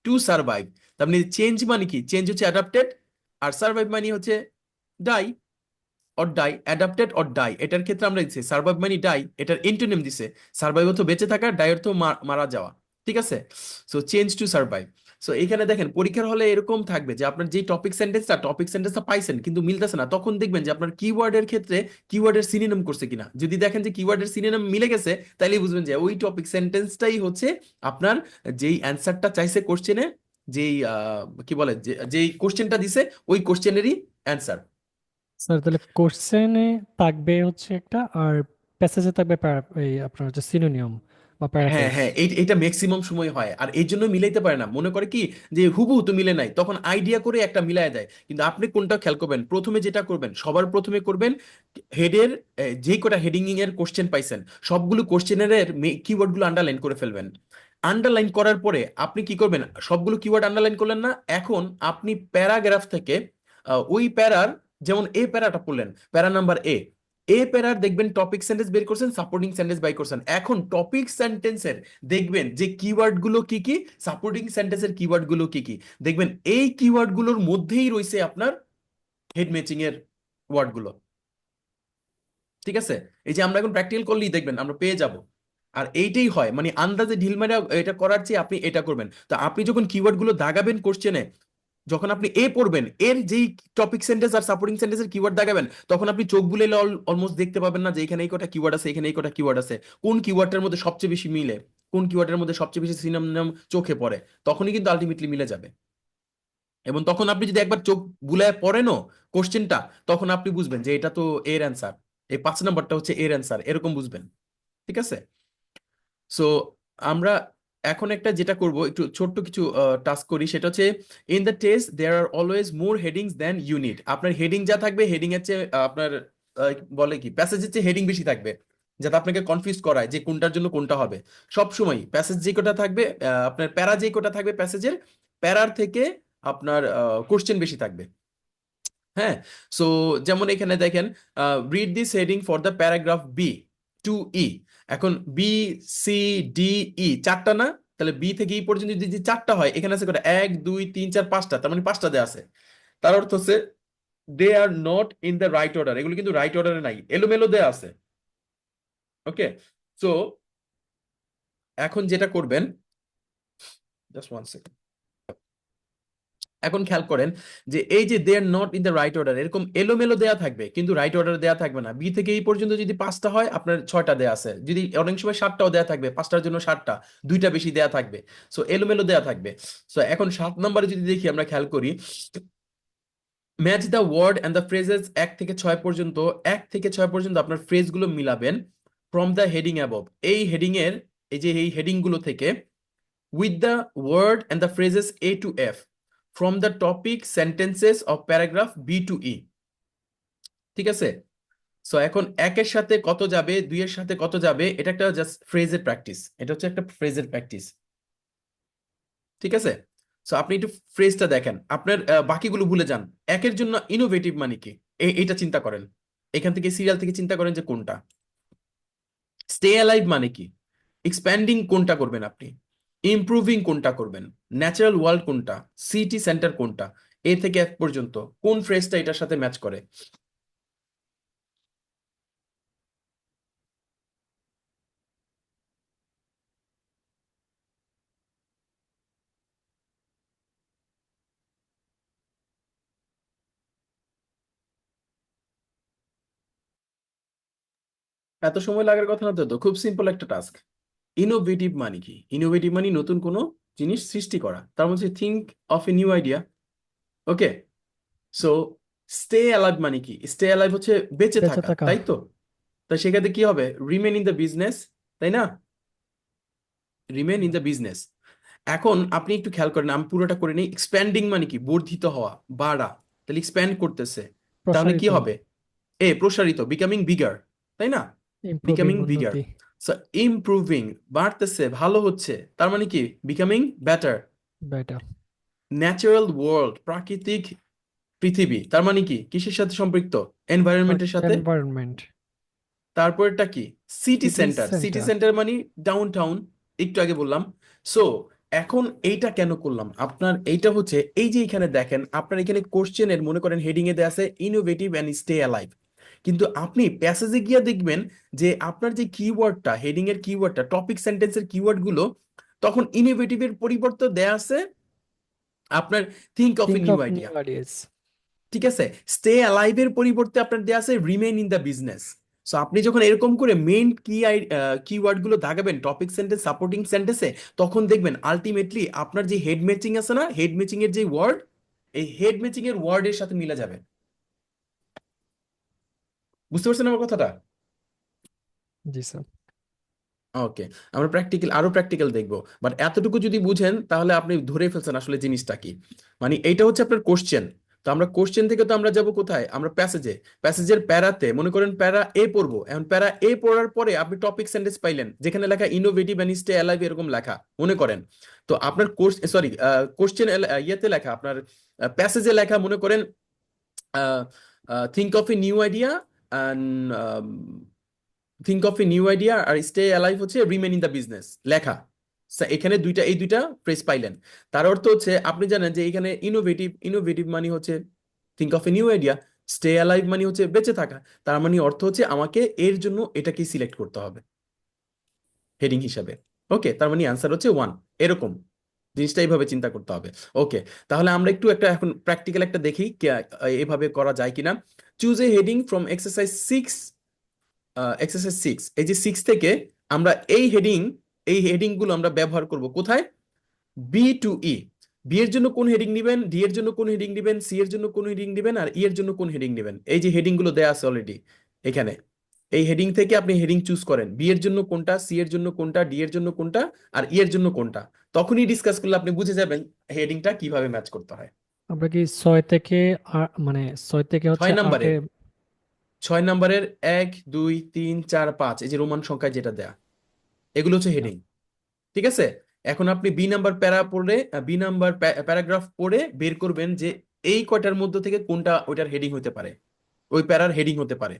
to survive. তার মানে change মানে কি, change হচ্ছে adapted, আর survive মানে হচ্ছে die or die, adapted or die, এটার ক্ষেত্রে আমরা দিচ্ছি সার্ভাইভ মানে ডাই, এটার ইন্টোনিম দিছে, সার্ভাইভ অর্থ বেঁচে থাকা, ডাই অর্থ মারা যাওয়া। ঠিক আছে, so change to survive. So এখানে দেখেন পরীক্ষার হলে এরকম থাকবে যে আপনার যে টপিক সেন্টেন্সটা পাইছেন কিন্তু মিলতেছে না, তখন দেখবেন যে আপনার কিওয়ার্ডের ক্ষেত্রে কিওয়ার্ডের সিনোনিম করছে কিনা, যদি দেখেন যে কিওয়ার্ডের সিনোনিম মিলে গেছে তাহলে বুঝবেন যে ওই টপিক সেন্টেন্সটাই হচ্ছে আপনার যেই অ্যান্সারটা চাইছে কোশ্চেনে, যেই কি বলে যেই কোশ্চেনটা দিছে ওই কোশ্চেনেরই অ্যান্সার। স্যার তাহলে কোশ্চেনে থাকবে হচ্ছে একটা, আর প্যাসেজে থাকবে এই আপনার হচ্ছে সিনোনিয়ম বা হ্যাঁ প্যারাফ্রেজ। হ্যাঁ, এইটা ম্যাক্সিমাম সময় হয়, আর এই জন্য মিলাইতে পারে না, মনে করে কি যে হুবহু তো মিলে নাই, তখন আইডিয়া করে একটা মিলায় দেয়। কিন্তু আপনি কোনটা খেয়াল করবেন, প্রথমে যেটা করবেন সবার প্রথমে করবেন হেডের যেই কটা হেডিং এর কোশ্চেন পাইছেন সবগুলো কোশ্চেনের কিওয়ার্ড গুলো আন্ডারলাইন করে ফেলবেন। আন্ডারলাইন করার পরে আপনি কি করবেন, সবগুলো কিওয়ার্ড আন্ডারলাইন করলেন না, এখন আপনি প্যারাগ্রাফ থেকে ওই প্যারার, যেমন এ প্যারাটা পড়লেন, প্যারা নাম্বার এ, এ প্যারার দেখবেন টপিক সেন্টেন্স বের করছেন, সাপোর্টিং সেন্টেন্স বাই করছেন, এখন টপিক সেন্টেন্সের দেখবেন যে কিওয়ার্ড গুলো কি কি, সাপোর্টিং সেন্টেন্সের কিওয়ার্ড গুলো কি কি, দেখবেন এই কিওয়ার্ড গুলোর মধ্যেই রয়েছে আপনার হেড ম্যাচিং এর ওয়ার্ড গুলো। ঠিক আছে, এই যে আমরা এখন প্র্যাকটিক্যাল করলেই দেখবেন আমরা পেয়ে যাব। আর এইটাই হয়, মানে আন্দাজে ঢিল মারা এটা করার চেয়ে আপনি এটা করবেন। তো আপনি যখন কিওয়ার্ড গুলো দাগাবেন কোশ্চেনে, যখন আপনি এ পড়বেন এর যেই টপিক সেন্টেন্স আর সাপোর্টিং সেন্টেন্সের কিওয়ার্ড দাগাবেন, তখন আপনি চোখ বুলাইলে অলমোস্ট দেখতে পাবেন না যে এখানে এই কটা কিওয়ার্ড আছে, এখানে এই কটা কিওয়ার্ড আছে, কোন কিওয়ার্ডটার মধ্যে সবচেয়ে বেশি মিলে, কোন কিওয়ার্ডের মধ্যে সবচেয়ে বেশি সিনোনিম চোখে পড়ে, তখনই কিন্তু আলটিমেটলি মিলে যাবে। এবং তখন আপনি যদি একবার চোখ বুলায় পড়েনও কোশ্চেনটা, তখন আপনি বুঝবেন যে এটা তো এর অ্যান্সার, এই 5 নম্বরটা হচ্ছে এর অ্যান্সার, এরকম বুঝবেন। ঠিক আছে, সো আমরা এখন একটা যেটা করব, একটু ছোট্ট কিছু টাস্ক করি, সেটা হচ্ছে in the test there are always more headings than unit, আপনার হেডিং যা থাকবে হেডিং এর চেয়ে আপনার বলে কি প্যাসেজের চেয়ে হেডিং বেশি থাকবে, যাতে আপনাকে কনফিউজ করায় যে কোনটার জন্য কোনটা হবে। সব সময় প্যাসেজ যে কোটা থাকবে, আপনার প্যারা যে কোটা থাকবে প্যাসেজের, প্যারার থেকে আপনার কোশ্চেন বেশি থাকবে। হ্যাঁ, সো যেমন এখানে দেখেন, read this heading for the paragraph B to E, এখন বি সি ডি ই চারটা না, তাহলে বি থেকে ই পর্যন্ত যদি চারটা হয়, এখানে আছে কটা, 1 2 3 4 5টা, তার মানে 5টা দেয়া আছে। তার অর্থ হচ্ছে they are not in the right order, এগুলো কিন্তু রাইট অর্ডারে নাই, এলোমেলো দেয়া আছে। ওকে, সো এখন যেটা করবেন, জাস্ট ওয়ান সেকেন্ড, এখন খেয়াল করেন যে এই যে they are not in the right order, এরকম এলোমেলো দেয়া থাকবে কিন্তু রাইট অর্ডার দেয়া থাকবে না। বি থেকে এই পর্যন্ত যদি 5টা হয়, আপনার 6টা দেয়া আছে, যদি অনেক সময় 7টাও দেয়া থাকবে, 5টার জন্য 7টা, 2টা বেশি দেয়া থাকবে। সো এলোমেলো দেয়া থাকবে। সো এখন 7 নম্বরে যদি দেখি, আমরা খেয়াল করি match the word and the phrases 1 থেকে 6 পর্যন্ত, 1 থেকে 6 পর্যন্ত আপনার ফ্রেজগুলো মিলাবেন ফ্রম দ্য হেডিং অ্যাবভ, এই হেডিং এর, এই যে এই হেডিং গুলো থেকে, with the word and the phrases A to F, from the topic sentences of paragraph B to E. ঠিক আছে? সো এখন একের সাথে কত যাবে, দুইয়ের সাথে কত যাবে, এটা একটা জাস্ট ফ্রেজের প্র্যাকটিস। এটা হচ্ছে একটা ফ্রেজের প্র্যাকটিস। ঠিক আছে? সো আপনি একটু ফ্রেজটা দেখেন, আপনার বাকিগুলো ভুলে যান। একের জন্য ইনোভেটিভ মানে কি, এইটা চিন্তা করেন। এখান থেকে সিরিয়াল থেকে চিন্তা করেন যে কোনটা। স্টে অ্যালাইভ মানে কি, এক্সপ্যান্ডিং কোনটা করবেন আপনি, ইমপ্রুভিং কোনটা করবেন, ন্যাচারাল ওয়ার্ল্ড কোনটা, সিটি সেন্টার কোনটা, এ থেকে এক পর্যন্ত কোন ফ্রেজটা এটার সাথে ম্যাচ করে। এত সময় লাগার কথা না তো, খুব সিম্পল একটা টাস্ক। ইনোভেটিভ মানে কি, ইনোভেটিভ মানে নতুন কোনো জিনিস সৃষ্টি করা, তার মধ্যে think of a new idea. Okay. So stay alive মানে কি, স্টে অ্যালাইভ হচ্ছে বেঁচে বেঁচে থাকা, থাকা। তাই তো? তাই সেক্ষেত্রে কি হবে, রিমেন ইন দ্য বিজনেস, তাই না? Remain in the business. এখন আপনি একটু খেয়াল করেন, আমি পুরোটা করে নিই। এক্সপ্যান্ডিং মানে কি, বর্ধিত হওয়া, বাড়া। তাহলে এক্সপ্যান্ড করতেছে, তাহলে কি প্রসারিত। হবে? প্রসারিত, বিকামিং বিগার, তাই না? Improving, becoming bigger. উন্নতি। সো ইমপ্রুভিং, বাড়তেছে, ভালো হচ্ছে, তার মানে কি, becoming better. Better. Natural world, প্রাকৃতিক পৃথিবী, তার মানে কি, কিসের সাথে সম্পৃক্ত, এনভায়রনমেন্টের সাথে। এনভায়রনমেন্ট। তারপরটা কি, city city centre, city centre. Centre মানে ডাউন টাউন, একটু আগে বললাম। সো এখন এইটা কেন করলাম, আপনার এইটা হচ্ছে, এই যে এখানে দেখেন, আপনার এখানে কোশ্চেনের মনে করেন হেডিং এ দেয়া আছে ইনোভেটিভ অ্যান্ড স্টে অ্যালাইভ, কিন্তু আপনি প্যাসেজে গিয়ে দেখবেন যে আপনার যে কিওয়ার্ডটা, হেডিং এর কিওয়ার্ডটা, টপিক সেন্টেন্সের কিওয়ার্ড গুলো, তখন ইনোভেটিভের পরিবর্তে দেয়া আছে আপনার think of A think new of idea. New ideas. ঠিক আছে? স্টে অ্যালাইভের পরিবর্তে আপনার দেয়া আছে remain in the business. So আপনি যখন এরকম করে মেইন কিওয়ার্ড গুলো দাগাবেন টপিক সেন্টেন্স, সাপোর্টিং সেন্টেন্সে, তখন দেখবেন আলটিমেটলি আপনার যে হেড ম্যাচিং আছে না, হেড ম্যাচিং এর যে ওয়ার্ড, এই হেড ম্যাচিং এর ওয়ার্ডের সাথে মিলে যাবে। বুঝতে পারছেন আমার কথাটা? জি স্যার। ওকে। আমরা আরো প্র্যাকটিক্যাল দেখবো, বাট এতটুকু যদি বুঝেন তাহলে আপনি ধরে ফেলছেন আসলে জিনিসটা কি। মানে এইটা হচ্ছে আপনার কোশ্চেন। তো আমরা কোশ্চেন থেকে তো আমরা যাব কোথায়, আমরা প্যাসেজে। প্যাসেজের প্যারাতে মনে করেন প্যারা এ পড়বো, এখন প্যারা এ পড়ার পরে আপনি টপিক সেন্টেন্স পাইলেন যেখানে লেখা ইনোভেটিভ অ্যান্ড স্টে অ্যালাইভ, এরকম লেখা মনে করেন। তো আপনার সরি, কোশ্চেন ইয়েতে লেখা, আপনার প্যাসেজে লেখা মনে করেন think of a new idea, think of a new idea, আর স্টে অ্যালাইভ হচ্ছে রিমেন ইন দ্য বিজনেস লেখা। এখানে এই দুইটা ফ্রেজ পাইলেন। তার অর্থ হচ্ছে আপনি জানেন যে এখানে ইনোভেটিভ, ইনোভেটিভ মানে হচ্ছে think of a new idea, stay alive মানে হচ্ছে বেঁচে থাকা। তার মানে অর্থ হচ্ছে আমাকে এর জন্য এটাকে সিলেক্ট করতে হবে হেডিং হিসাবে। ওকে, তার মানে অ্যান্সার হচ্ছে ওয়ান। এরকম জিনিসটা এইভাবে চিন্তা করতে হবে। ওকে, তাহলে আমরা একটু একটা এখন প্র্যাকটিক্যাল একটা দেখি এভাবে করা যায় কিনা। Choose a heading from exercise 6, exercise 6, এই যে 6 থেকে আমরা এই হেডিং গুলো আমরা ব্যবহার করব কোথায়, বি টু ই। বি এর জন্য কোন হেডিং নেবেন, ডি এর জন্য কোন হেডিং নেবেন, সি এর জন্য কোন হেডিং নেবেন, আর ই এর জন্য কোন হেডিং নেবেন, এই যে হেডিং গুলো দেয়া আছে অলরেডি এখানে। এই হেডিং থেকে আপনি হেডিং চুজ করেন, বি এর জন্য কোনটা, সি এর জন্য কোনটা, ডি এর জন্য কোনটা, আর ই এর জন্য কোনটা। তখনই ডিসকাস করলে আপনি বুঝে যাবেন হেডিংটা কিভাবে ম্যাচ করতে হয়। আমরা কি 6 থেকে মানে 6 থেকে হচ্ছে ছয় আটে। নাম্বারের, 6 নম্বরের 1 2 3 4 5, এই যে রোমান সংখ্যায় যেটা দেয়া, এগুলো হচ্ছে ইয়া। হেডিং। ঠিক আছে? এখন আপনি বি নাম্বার প্যারা পড়লে, বি নাম্বার প্যারাগ্রাফ পড়ে বের করবেন যে এই কয়টার মধ্যে থেকে কোনটা ওইটার হেডিং হতে পারে, ওই প্যারার হেডিং হতে পারে।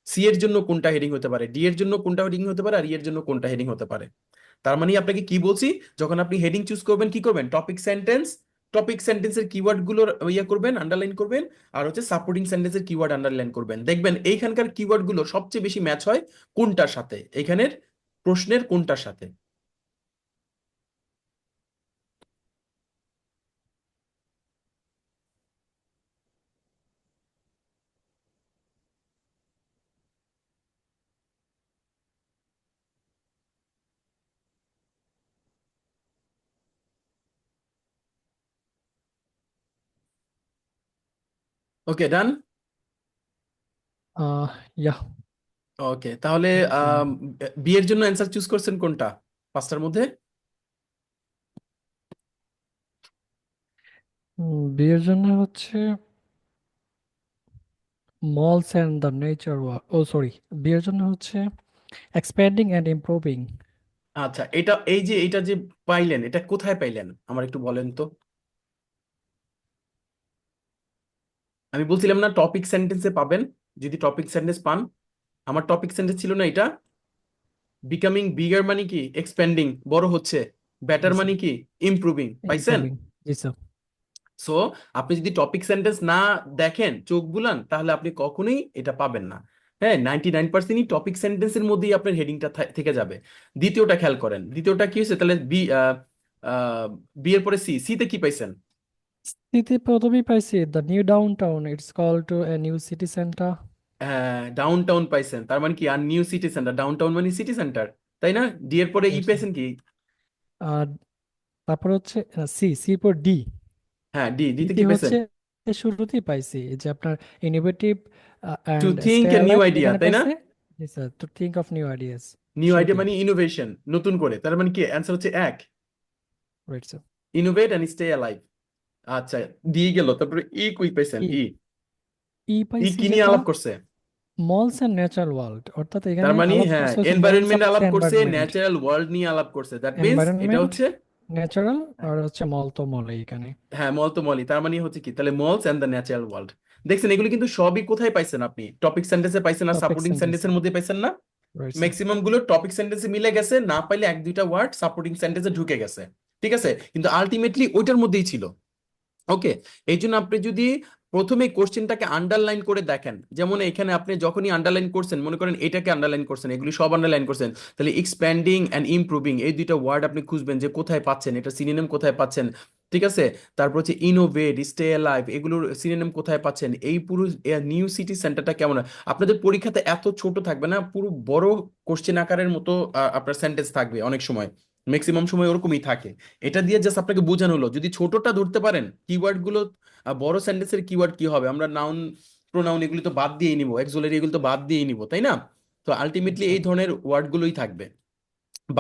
সি এর জন্য কোনটা হেডিং হতে পারে, ডি এর জন্য কোনটা হেডিং হতে পারে, আর ই এর জন্য কোনটা হেডিং হতে পারে। তার মানে আপনাকে কি বলছি, যখন আপনি হেডিং চুজ করবেন কি করবেন, টপিক সেন্টেন্সের কিওয়ার্ড গুলো ইয়ে করবেন, আন্ডারলাইন করবেন, আর হচ্ছে সাপোর্টিং সেন্টেন্সের কিওয়ার্ড আন্ডারলাইন করবেন। দেখবেন এইখানকার কিওয়ার্ড গুলো সবচেয়ে বেশি ম্যাচ হয় কোনটার সাথে, এখানের প্রশ্নের কোনটার সাথে। ওকে, ডান। আহ ইয়া। ওকে, তাহলে ডান। বিয়ের জন্য অ্যান্সার চুজ করছেন কোনটা 5টার মধ্যে? বিয়ের জন্য হচ্ছে malls and the nature ও সরি, বিয়ের জন্য হচ্ছে expanding and improving. আচ্ছা, এটা যে পাইলেন, এটা কোথায় পাইলেন আমার একটু বলেন তো। আমি বলছিলাম না টপিক সেন্টেন্সে পাবেন, যদি টপিক সেন্টেন্স পান। আমার টপিক সেন্টেন্স ছিল না এটা। বিকামিং বিগার মানে কি এক্সপ্যান্ডিং, বড় হচ্ছে। জি বেটার মানে স্যার। কি ইমপ্রুভিং, পাইছেন? ইমপ্রুভিং। জি স্যার। সো আপনি যদি টপিক সেন্টেন্স না দেখেন, চোখ বুলান, তাহলে আপনি কখনোই এটা পাবেন না। হ্যাঁ, 99%ই টপিক সেন্টেন্সের মধ্যেই আপনার হেডিংটা থেকে যাবে। দ্বিতীয়টা খেয়াল করেন, দ্বিতীয়টা কি হয়েছে তাহলে? বি এর পরে সি, সিতে কি পাইছেন? সিটি প্রথমেই পাইছি, the new downtown it's call to a new city centre. Downtown পাইছেন, তার মানে কি আর new city centre, downtown মানে সিটি সেন্টার, তাই না? ডি এর পরে ই পাইছেন কি? আর তারপর হচ্ছে সি, সি পর ডি। হ্যাঁ, ডি, ডিতে ডিতে কি পাইছেন? হচ্ছে শুরুতেই পাইছি এই যে আপনার innovative to and stay think a new alive, idea, এখানে তাই না? পাইছে। জি sir, to think of new ideas. New idea শুরুতেই। মানে ইনোভেশন, নতুন করে, তার মানে কি অ্যান্সার হচ্ছে এক। Right sir. Innovate and stay alive. আচ্ছা, দিয়ে গেল, তারপরে ই কুই পাইছেন? ই, ই, ই ই পাইছি কি নিয়ে যেটা আলাপ করছে? মলস এন্ড ন্যাচারাল ওয়ার্ল্ড, অর্থাৎ তার এখানে মানে আলাপ হ্যাঁ, করছে হচ্ছে মলস এনভায়রনমেন্ট আর হচ্ছে আলাপ করছে, এনভায়রনমেন্ট। ন্যাচারাল ওয়ার্ল্ড নিয়ে আলাপ করছে, দ্যাট মিনস এটা এনভায়রনমেন্ট, হচ্ছে। ন্যাচারাল, হ্যাঁ, আর হচ্ছে মল তো মলে এখানে। হ্যাঁ, মল তো মলই, তার মানে হচ্ছে কি তাহলে malls and the natural world. দেখছেন, এগুলো কিন্তু সবই কোথায় পাইছেন আপনি? টপিক সেন্টেন্সে পাইছেন আর টপিক সাপোর্টিং সেন্টেন্সে। সেন্টেন্সের মধ্যে পাইছেন না? Right sir. ম্যাক্সিমাম গুলো টপিক সেন্টেন্সে মিলে গেছে, না পাইলে এক দুইটা ওয়ার্ড সাপোর্টিং সেন্টেন্সে ঢুকে গেছে। ঠিক আছে, কিন্তু আলটিমেটলি ওইটার মধ্যেই ছিল। ওকে, এই জন্য আপনি যদি প্রথমে কোশ্চেনটাকে আন্ডারলাইন করে দেখেন, যেমন এখানে আপনি যখনই আন্ডারলাইন করছেন, মনে করেন এটাকে আন্ডারলাইন করছেন, এগুলি সব আন্ডারলাইন করছেন, তাহলে এক্সপ্যান্ডিং অ্যান্ড ইমপ্রুভিং এই দুইটা ওয়ার্ড আপনি খুঁজবেন যে কোথায় পাচ্ছেন, এটা সিনোনিম কোথায় পাচ্ছেন। ঠিক আছে, তারপর হচ্ছে ইনোভেট, স্টে অ্যালাইভ, এগুলোর সিনোনিম কোথায় পাচ্ছেন, এই পুরো নিউ সিটি সেন্টারটা কেমন হয়। আপনাদের পরীক্ষাতে এত ছোট থাকবে না, পুরো বড় কোশ্চেন আকারের মতো আপনার সেন্টেন্স থাকবে অনেক সময়, ম্যাক্সিমাম সময় ওরকমই থাকে। এটা দিয়ে জাস্ট আপনাকে বোঝানো হলো, যদি ছোটটা ধরতে পারেন কিওয়ার্ড গুলো। বড় সেন্টেন্সের কিওয়ার্ড কি হবে, আমরা নাউন প্রোনাউন এগুলি তো বাদ দিয়েই নিব, অক্সিলারি এগুলো তো বাদ দিয়েই নিব, তাই না? তো আলটিমেটলি আচ্ছা। এই ধরনের ওয়ার্ড গুলোই থাকবে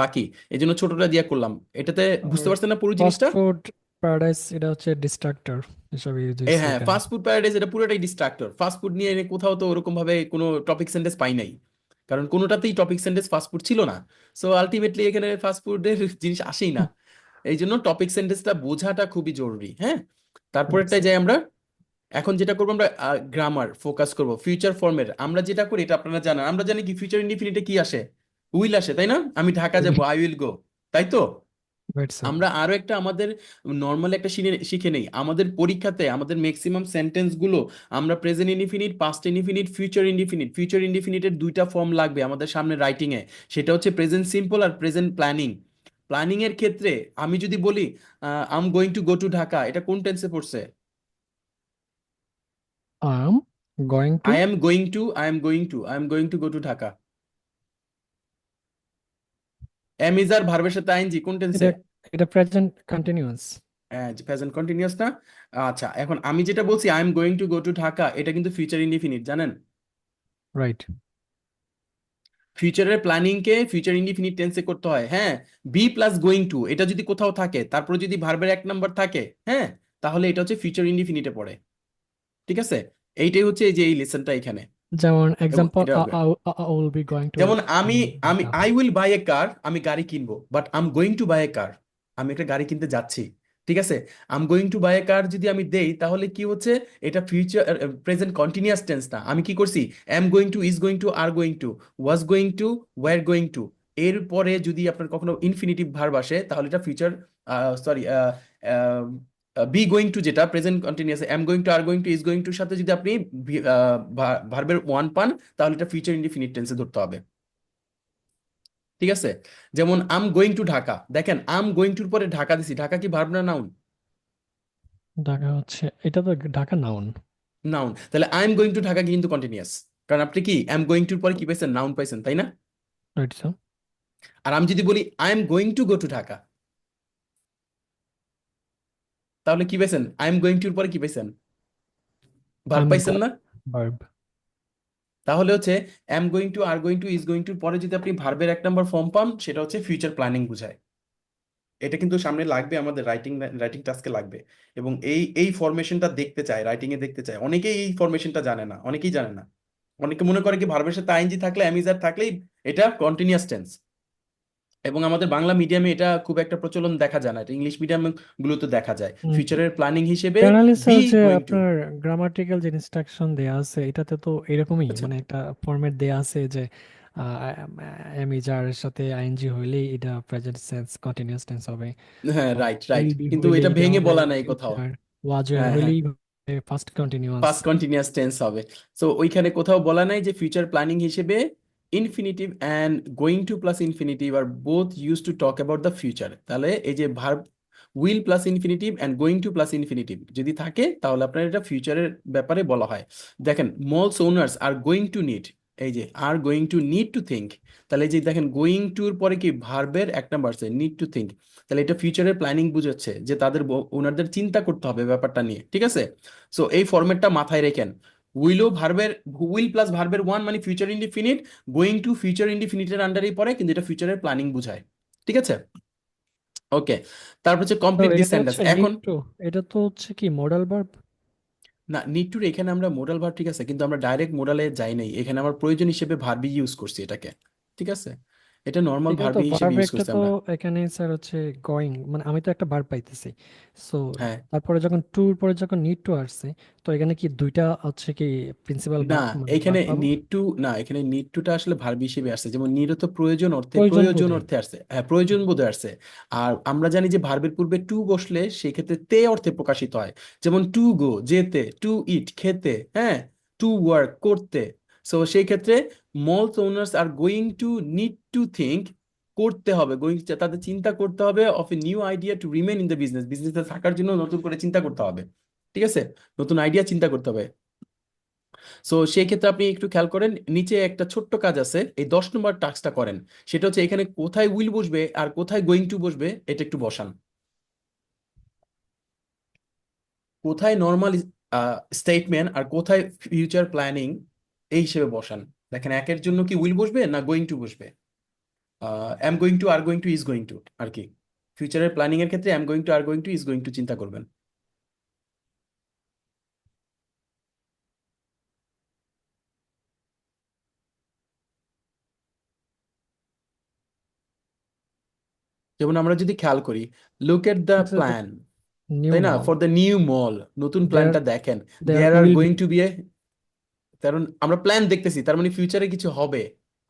বাকি। এই জন্য ছোটটা দিয়া করলাম। এটাতে আর বুঝতে পারছেন না পুরো ফাস্ট জিনিসটা? ফুড প্যারাডাইস, এটা হচ্ছে ডিস্ট্রাক্টর হিসাবে ইউজ হয়েছে হ্যাঁ, এখানে। ফাস্ট ফুড প্যারাডাইস এটা পুরোটাই ডিস্ট্রাক্টর। ফাস্ট ফুড নিয়ে এনে কোথাও তো ওরকম ভাবে কোনো টপিক সেন্টেন্স পাই নাই, কারণ কোনোটাতেই টপিক সেন্টেন্স ফাস্ট ফুড ছিল না। সো আলটিমেটলি এখানে ফাস্ট ফুডের জিনিস আসেই না। এই জন্য টপিক সেন্টেন্সটা বোঝাটা খুবই জরুরি। হ্যাঁ, রাইট তারপরেরটাই স্যার। যাই আমরা। এখন যেটা করবো আমরা, গ্রামার ফোকাস করব। ফিউচার ফর্মের আমরা যেটা করি এটা আপনারা জানেন, আমরা জানি কি ফিউচার ইনডিফিনিটে কি আসে? উইল আসে, তাই না? আমি ঢাকা যাব, আই উইল গো, তাই তো? Right sir. আমরা আরো একটা আমাদের নর্মাল একটা শিখে নেই, আমাদের পরীক্ষাতে আমাদের ম্যাক্সিমাম সেন্টেন্স গুলো আমরা present indefinite, past indefinite, future indefinite, future ইনডিফিনিটের দুইটা ফর্ম লাগবে আমাদের সামনে রাইটিং এ। সেটা হচ্ছে প্রেজেন্ট সিম্পল আর প্রেজেন্ট প্ল্যানিং। প্ল্যানিং এর ক্ষেত্রে আমি যদি বলি I am going to go to Dhaka, এটা কোন টেন্সে পড়ছে? Am going to, I am going to go to Dhaka. Am is are ভার্বের সাথে আইএনজি কোন টেন্সে? এটা এটা প্রেজেন্ট কন্টিনিউয়াস। প্রেজেন্ট কন্টিনিউয়াস না? আচ্ছা, এখন আমি যেটা বলছি I am going to go to Dhaka, এটা কিন্তু ফিউচার ইনডিফিনিট, জানেন? রাইট। ফিউচারের প্ল্যানিং কে ফিউচার ইনডিফিনিট টেন্সে করতে হয়। হ্যাঁ, বি প্লাস গোয়িং টু এটা যদি কোথাও থাকে, তারপরে যদি ভার্বের এক নাম্বার থাকে, হ্যাঁ, তাহলে এটা হচ্ছে ফিউচার ইনডিফিনিটে পড়ে। ঠিক আছে, এইটাই হচ্ছে এই যে এই লেসনটা এখানে। যেমন এবং এক্সাম্পল, এটা I will be going to যেমন আমি আমি Dhaka. I will buy a car, আমি গাড়ি কিনবো, but I am going to buy a car, আমি একটা গাড়ি কিনতে যাচ্ছি। ঠিক আছে, I am going to buy a car যদি আমি দেই, তাহলে কি হচ্ছে? এটা ফিউচার প্রেজেন্ট কন্টিনিউয়াস টেন্স না। আমি কি করছি? M going to, is going to, are going two, was going to, were going to, এর পরে যদি আপনার কখনো ইনফিনিটিভ ভার্ব আসে, তাহলে এটা future, sorry, be going to যেটা present continuous, am going to, are going to, is going টুর সাথে যদি আপনি ভার্বের ওয়ান পান, তাহলে এটা ফিউচার ইনডিফিনিট টেন্সে ধরতে হবে। ঠিক আছে, যেমন আম গোয়িং টু ঢাকা, দেখেন আম গোয়িং টুর পরে ঢাকা দিছি, ঢাকা কি ভার্ব না নাউন? ঢাকা হচ্ছে, এটা তো ঢাকা নাউন। নাউন, তাহলে I am going two Dhaka কিন্তু কন্টিনিউয়াস, কারণ আপনি কি আই এম গোয়িং টুর পরে কি পাইছেন? নাউন পাইছেন, তাই না? Right sir. আর আমি যদি বলি I am going to go to Dhaka, তাহলে কি পাইছেন? আই এম গোয়িং টুর পরে কি পাইছেন? ভার্ব আম পাইছেন না? ভার্ব। তাহলে হচ্ছে am going to, are going to, is going টুর পরে যদি আপনি ভার্বের এক নম্বর ফর্ম পান, সেটা হচ্ছে ফিউচার প্ল্যানিং বুঝায়। এটা কিন্তু সামনে লাগবে, আমাদের রাইটিং রাইটিং টাস্কে লাগবে। এবং এই ফরমেশনটা দেখতে চায়, রাইটিং এ দেখতে চায়। অনেকেই এই ফরমেশনটা জানে না, অনেকেই জানে না। অনেকে মনে করে কি ভার্বের সাথে আইএনজি থাকলে অ্যামিজার থাকলেই এটা কন্টিনিউয়াস টেন্স। এবং আমাদের বাংলা মিডিয়ামে এটা খুব একটা প্রচলন দেখা যায় না, এটা ইংলিশ মিডিয়াম গুলোতে দেখা যায় ফিউচারের প্ল্যানিং হিসেবে জেনারেলি বি স্যার যে গোয়িং টু। আপনার গ্রামাটিক্যাল যে ইনস্ট্রাকশন দেয়া আছে এটাতে তো এরকমই আচ্ছা, মানে একটা ফরম্যাট দেয়া আছে যে এমি যার সাথে আইএনজি হইলেই এটা প্রেজেন্ট সেন্স কন্টিনিউয়াস টেন্স হবে, হ্যাঁ, রাইট রাইট, উইল বি কিন্তু হইলে এটা এটা ভেঙে হবে বলা নাই কোথাও। ফিউচার, ওয়াজ ওয়্যার হ্যাঁ, হ্যাঁ, হইলেই first continuous. Past continuous tense হবে। সো ওইখানে কোথাও বলা নাই যে ফিউচার প্ল্যানিং হিসেবে infinitive and going to plus infinitive are both use to talk about the future. তাহলে এই যে verb will plus infinitive and going to plus infinitive যদি থাকে তাহলে আপনার এটা ফিউচারের ব্যাপারে বলা হয়। দেখেন, malls owners are going to need, এই যে আর going to need to think. তাহলে এই যে দেখেন গোয়িং টুর পরে কি ভার্বের এক নাম্বার আছে নিড টু থিঙ্ক। তাহলে এটা ফিউচারের প্ল্যানিং বুঝাচ্ছে যে তাদের ওনারদের চিন্তা করতে হবে ব্যাপারটা নিয়ে, ঠিক আছে। সো এই ফরম্যাটটা মাথায় রেখেন। উইলও ভার্বের, উইল প্লাস ভার্বের ওয়ান মানে future indefinite, going to future ইনডিফিনিটের আন্ডারেই পড়ে, কিন্তু এটা ফিউচারের প্ল্যানিং বুঝায়, ঠিক আছে। ওকে, তারপর হচ্ছে তো কমপ্লিট দিস এখানে সেন্টেন্স হচ্ছে এখন। নিড টু, এটা তো হচ্ছে কি মডাল ভার্ব। না, নিড টু এখানে আমরা মোডাল ভার্ব, ঠিক আছে, কিন্তু আমরা ডাইরেক্ট মোডালে যাই নাই, এখানে আমার প্রয়োজন হিসেবে ভার্বই ইউজ করছি এটাকে, ঠিক আছে। এটা নর্মাল এখানে তো ভার্বই হিসেবে ভার্ব ইউজ একটা করছি তো আমরা। এখানে স্যার হচ্ছে গোয়িং, মানে আমি তো একটা ভার্ব পাইতেছি। সো হ্যাঁ, তারপরে যখন টুর পরে যখন নিড টু আসছে, তো এখানে কি দুইটা হচ্ছে কি প্রিন্সিপাল না, ভার্ব মানে এখানে ভার্ব পাবো? নিড টু না, এখানে নিড টুটা আসলে ভার্ব হিসেবে আসছে, যেমন নিড তো প্রয়োজন অর্থে, প্রয়োজন প্রয়োজন বোধে। অর্থে আসছে, হ্যাঁ প্রয়োজন বোধে আসছে। আর আমরা জানি যে ভার্বের পূর্বে টু বসলে সেক্ষেত্রে তে অর্থে প্রকাশিত হয়। যেমন টু গো যেতে, টু ইট খেতে, হ্যাঁ, টু ওয়ার্ক করতে। সো সেই ক্ষেত্রে malls owners are going to need to think, করতে হবে, গোয়িং, তাদের চিন্তা করতে হবে of a new idea to remain in the business, বিজনেসে থাকার জন্য নতুন করে চিন্তা করতে হবে, ঠিক আছে, নতুন আইডিয়া চিন্তা করতে হবে। সো সেই ক্ষেত্রে আপনি একটু খেয়াল করেন, নিচে একটা ছোট্ট কাজ আছে, এই 10 নম্বর টাস্কটা করেন। সেটা হচ্ছে এখানে কোথায় উইল বসবে আর কোথায় গোয়িং টু বসবে এটা একটু বসান। কোথায় নর্মাল স্টেটমেন্ট আর কোথায় ফিউচার প্ল্যানিং এই হিসেবে বসান। দেখেন একের জন্য কি উইল বসবে না গোয়িং টু বসবে। Am going to, are going to, is going to, are কি ফিউচারের প্ল্যানিং এর ক্ষেত্রে am going to, are going to, is going to চিন্তা করবেন। যেমন আমরা যদি খেয়াল করি, look at the plan, new তাই না, mall, for the new mall, নতুন দেয়ার প্ল্যানটা দেখেন। There there are will be. Going to be, কারণ আমরা প্ল্যান দেখতেছি তার মানে ফিউচারে কিছু হবে,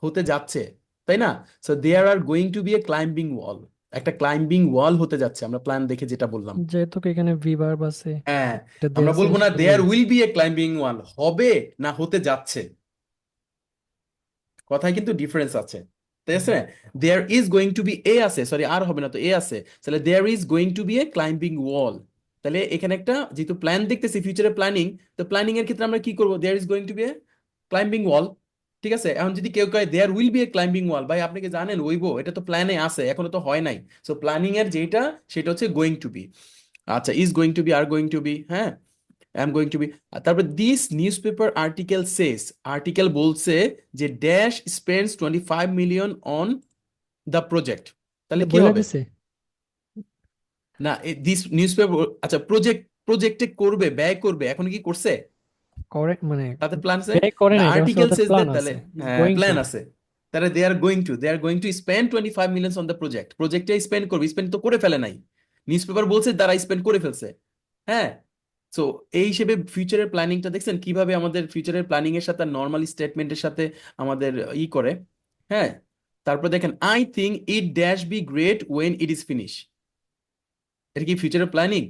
হতে যাচ্ছে, তাই না। So there are going to be a climbing wall, একটা ক্লাইম্বিং ওয়াল হতে যাচ্ছে আমরা প্ল্যান দেখে যেটা বললাম। যেহেতু কি এখানে ভি ভার্ব আছে, হ্যাঁ, এটা আমরা দেয়া বলবো সেন্স না there will. Will be a climbing wall, হবে না হতে যাচ্ছে, কথায় কিন্তু ডিফারেন্স আছে, ঠিক আছে। There is going to be a আছে, সরি আর হবে না তো এ আছে, তাহলে there is going to be a climbing wall. তাহলে এখানে একটা যেহেতু প্ল্যান দেখতেছি ফিউচারে প্ল্যানিং, তো প্ল্যানিং এর ক্ষেত্রে আমরা কি করবো, there is going to be a climbing wall, ঠিক আছে। এখন যদি কেউ কয় there will be a climbing wall, ভাই আপনি কি জানেন ওইবো, এটা তো প্ল্যানে আছে এখনো তো হয় নাই। সো প্ল্যানিং এর যেটা সেটা হচ্ছে গোয়িং টু বি। আচ্ছা, ইজ গোয়িং টু বি, আর গোয়িং টু বি, হ্যাঁ, I am going to be. তারপর this news paper article says, article বলছে যে dash spends 25 million on the project, তাহলে এটা কি বলে হবে। দিছে না, দিস নিউজ পেপার, আচ্ছা প্রজেক্ট, প্রজেক্টে করবে, ব্যয় করবে, এখন কি করছে, করে মানে তাদের প্ল্যান আছে, ব্যয় করে দ্য না, এটা হচ্ছে আর্টিকেল ওদের সেজ প্ল্যান দ্যাট, তাহলে আছে, হ্যাঁ গোয়িং টু। প্ল্যান আছে, তাহলে they are going to spend 25 million on the project, প্রজেক্টে স্পেন্ড করবে, স্পেন্ড তো করে ফেলে নাই, নিউজ পেপার বলছে তারা স্পেন্ড করে ফেলছে, হ্যাঁ। সো এই হিসেবে ফিউচারের প্ল্যানিংটা দেখছেন কিভাবে আমাদের ফিউচারের প্ল্যানিং এর সাথে নর্মাল স্টেটমেন্টের সাথে আমাদের করে, হ্যাঁ। তারপর দেখেন I think it dash be great when it is finish, এটা কি ফিউচারের প্ল্যানিং,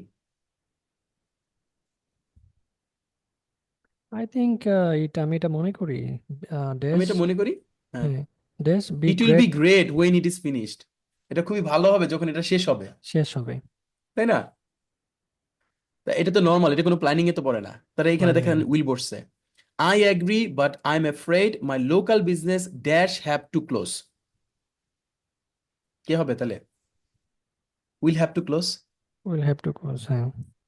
আই থিঙ্ক এটা আমি এটা মনে করি আমি ড্যাশ, এটা মনে করি, হ্যাঁ। হ্যাঁ, dash be it will be great, great when it is finished, এটা খুবই ভালো হবে যখন এটা শেষ হবে, শেষ হবে। তাই না। তা এটা তো নর্মাল, এটা কোনো প্ল্যানিং এ তো পড়ে না, তারা এখানে প্ল্যানিং দেখেন না। উইল বসছে। I agree but I am afraid my local business dash have to close, কি হবে তাহলে, will have two close. Will have two close, হ্যাঁ।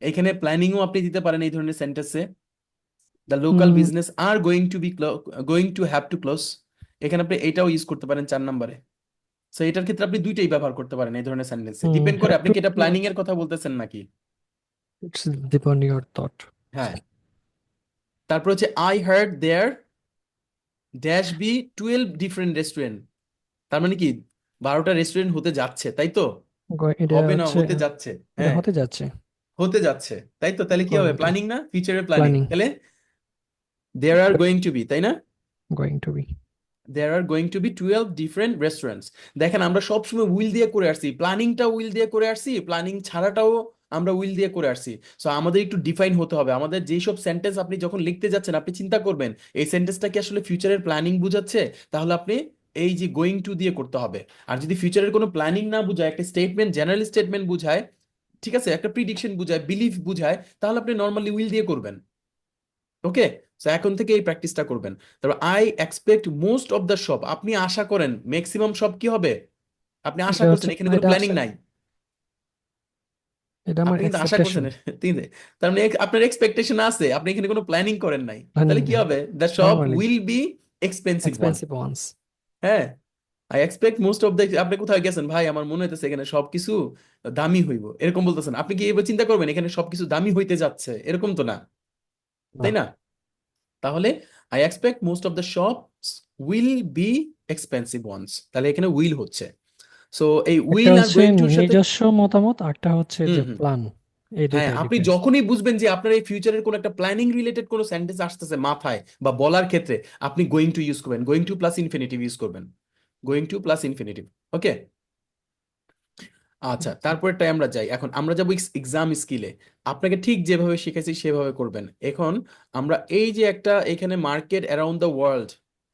এখানে প্ল্যানিংও আপনি দিতে পারেন এই ধরনের সেন্টেন্সে, the local um, business R going to B going two have two close, এখানে আপনি এটাও ইউজ করতে পারেন 4 নম্বরে। সো এটার ক্ষেত্রে আপনি দুইটাই ব্যবহার করতে পারেন এই ধরনের সেন্টেন্সে, ডিপেন্ড করে Have আপনি to কি এটা be প্ল্যানিং also. এর কথা বলতেছেন নাকি। It's depend on your thought. হ্যাঁ, তারপর হচ্ছে I heard there dash be 12 different restaurant. তার মানে কি 12টা রেস্টুরেন্ট হতে যাচ্ছে, তাই তো? এটা হবে না, হচ্ছে, হতে যাচ্ছে। এটা হ্যাঁ, হতে যাচ্ছে। হতে যাচ্ছে, তাই তো? তাহলে কি হবে? Going to. প্ল্যানিং না, ফিউচারের প্ল্যানিং। প্ল্যানিং। তাহলে there are going to be, তাই না? Going to be. There are going to be 12 different restaurants. দেখেন আমরা সবসময় উইল দিয়ে করে আসছি, প্ল্যানিংটা উইল দিয়ে করে আসছি, প্ল্যানিং ছাড়াটাও আমরা উইল দিয়ে করে আসছি। সো আমাদের একটু ডিফাইন হতে হবে। আমাদের যেই সব সেন্টেন্স আপনি যখন লিখতে যাচ্ছেন, আপনি চিন্তা করবেন এই সেন্টেন্সটা কি আসলে ফিউচারের প্ল্যানিং বুঝাচ্ছে, তাহলে আপনি এই যে গোয়িং টু দিয়ে করতে হবে। আর যদি ফিউচারের কোনো প্ল্যানিং না বুঝায়, একটা স্টেটমেন্ট, জেনারেল স্টেটমেন্ট বুঝায়, ঠিক আছে, একটা প্রিডিকশন বুঝায়, বিলিফ বুঝায়, তাহলে আপনি নর্মালি উইল দিয়ে করবেন। ওকে, সো এখন থেকে এই প্র্যাকটিসটা করবেন। তারপর I expect most of the shop, আপনি আশা করেন ম্যাক্সিমাম শপ কি হবে, আপনি আশা এটা করছেন, হচ্ছে, এখানে কোনো এটা প্ল্যানিং হচ্ছে, নাই। এটা আমার আপনি কিন্তু আশা করছেন, এক্সপেকটেশন। ঠিক আছে? তার মানে আপনার এক্সপেকটেশন আছে, আপনি এখানে কোনো প্ল্যানিং করেন নাই। প্ল্যানিং তাহলে কি নেই। হবে? The shop normally will be expensive one. Expensive ones. হ্যাঁ, I expect most of the, আপনি কোথায় গেছেন ভাই, আমার মনে হইতেছে এখানে সবকিছু দামি হইব, এরকম বলতেছেন। আপনি কি এবার চিন্তা করবেন এখানে সবকিছু দামি হইতে যাচ্ছে? এরকম তো না, না, তাই না? তাহলে I expect most of the shops will be expensive ones, তাহলে এখানে উইল হচ্ছে। সো এই একটা উইল আর হচ্ছে গোয়িং টুর সাথে, নিজস্ব মতামত, আরটা হচ্ছে হুম যে হুম, প্ল্যান। এই হ্যাঁ, দুইটাই আপনি ডিফারেন্স। যখনই বুঝবেন যে আপনার এই ফিউচারের কোনো একটা প্ল্যানিং রিলেটেড কোনো সেন্টেন্স আসতেছে মাথায় বা বলার ক্ষেত্রে, আপনি গোয়িং টু ইউজ করবেন, going to plus infinitive use করবেন, গোয়িং টু প্লাস ইনফিনিটিভ। ওকে, আচ্ছা, তারপরটাই আমরা যাই। এখন আমরা যাবো এক্সাম স্কিলে। আপনাকে ঠিক যেভাবে শিখেছি সেভাবে করবেন। এখন আমরা এই যে একটা এখানে মার্কেট অ্যারাউন্ড দ্য ওয়ার্ল্ড,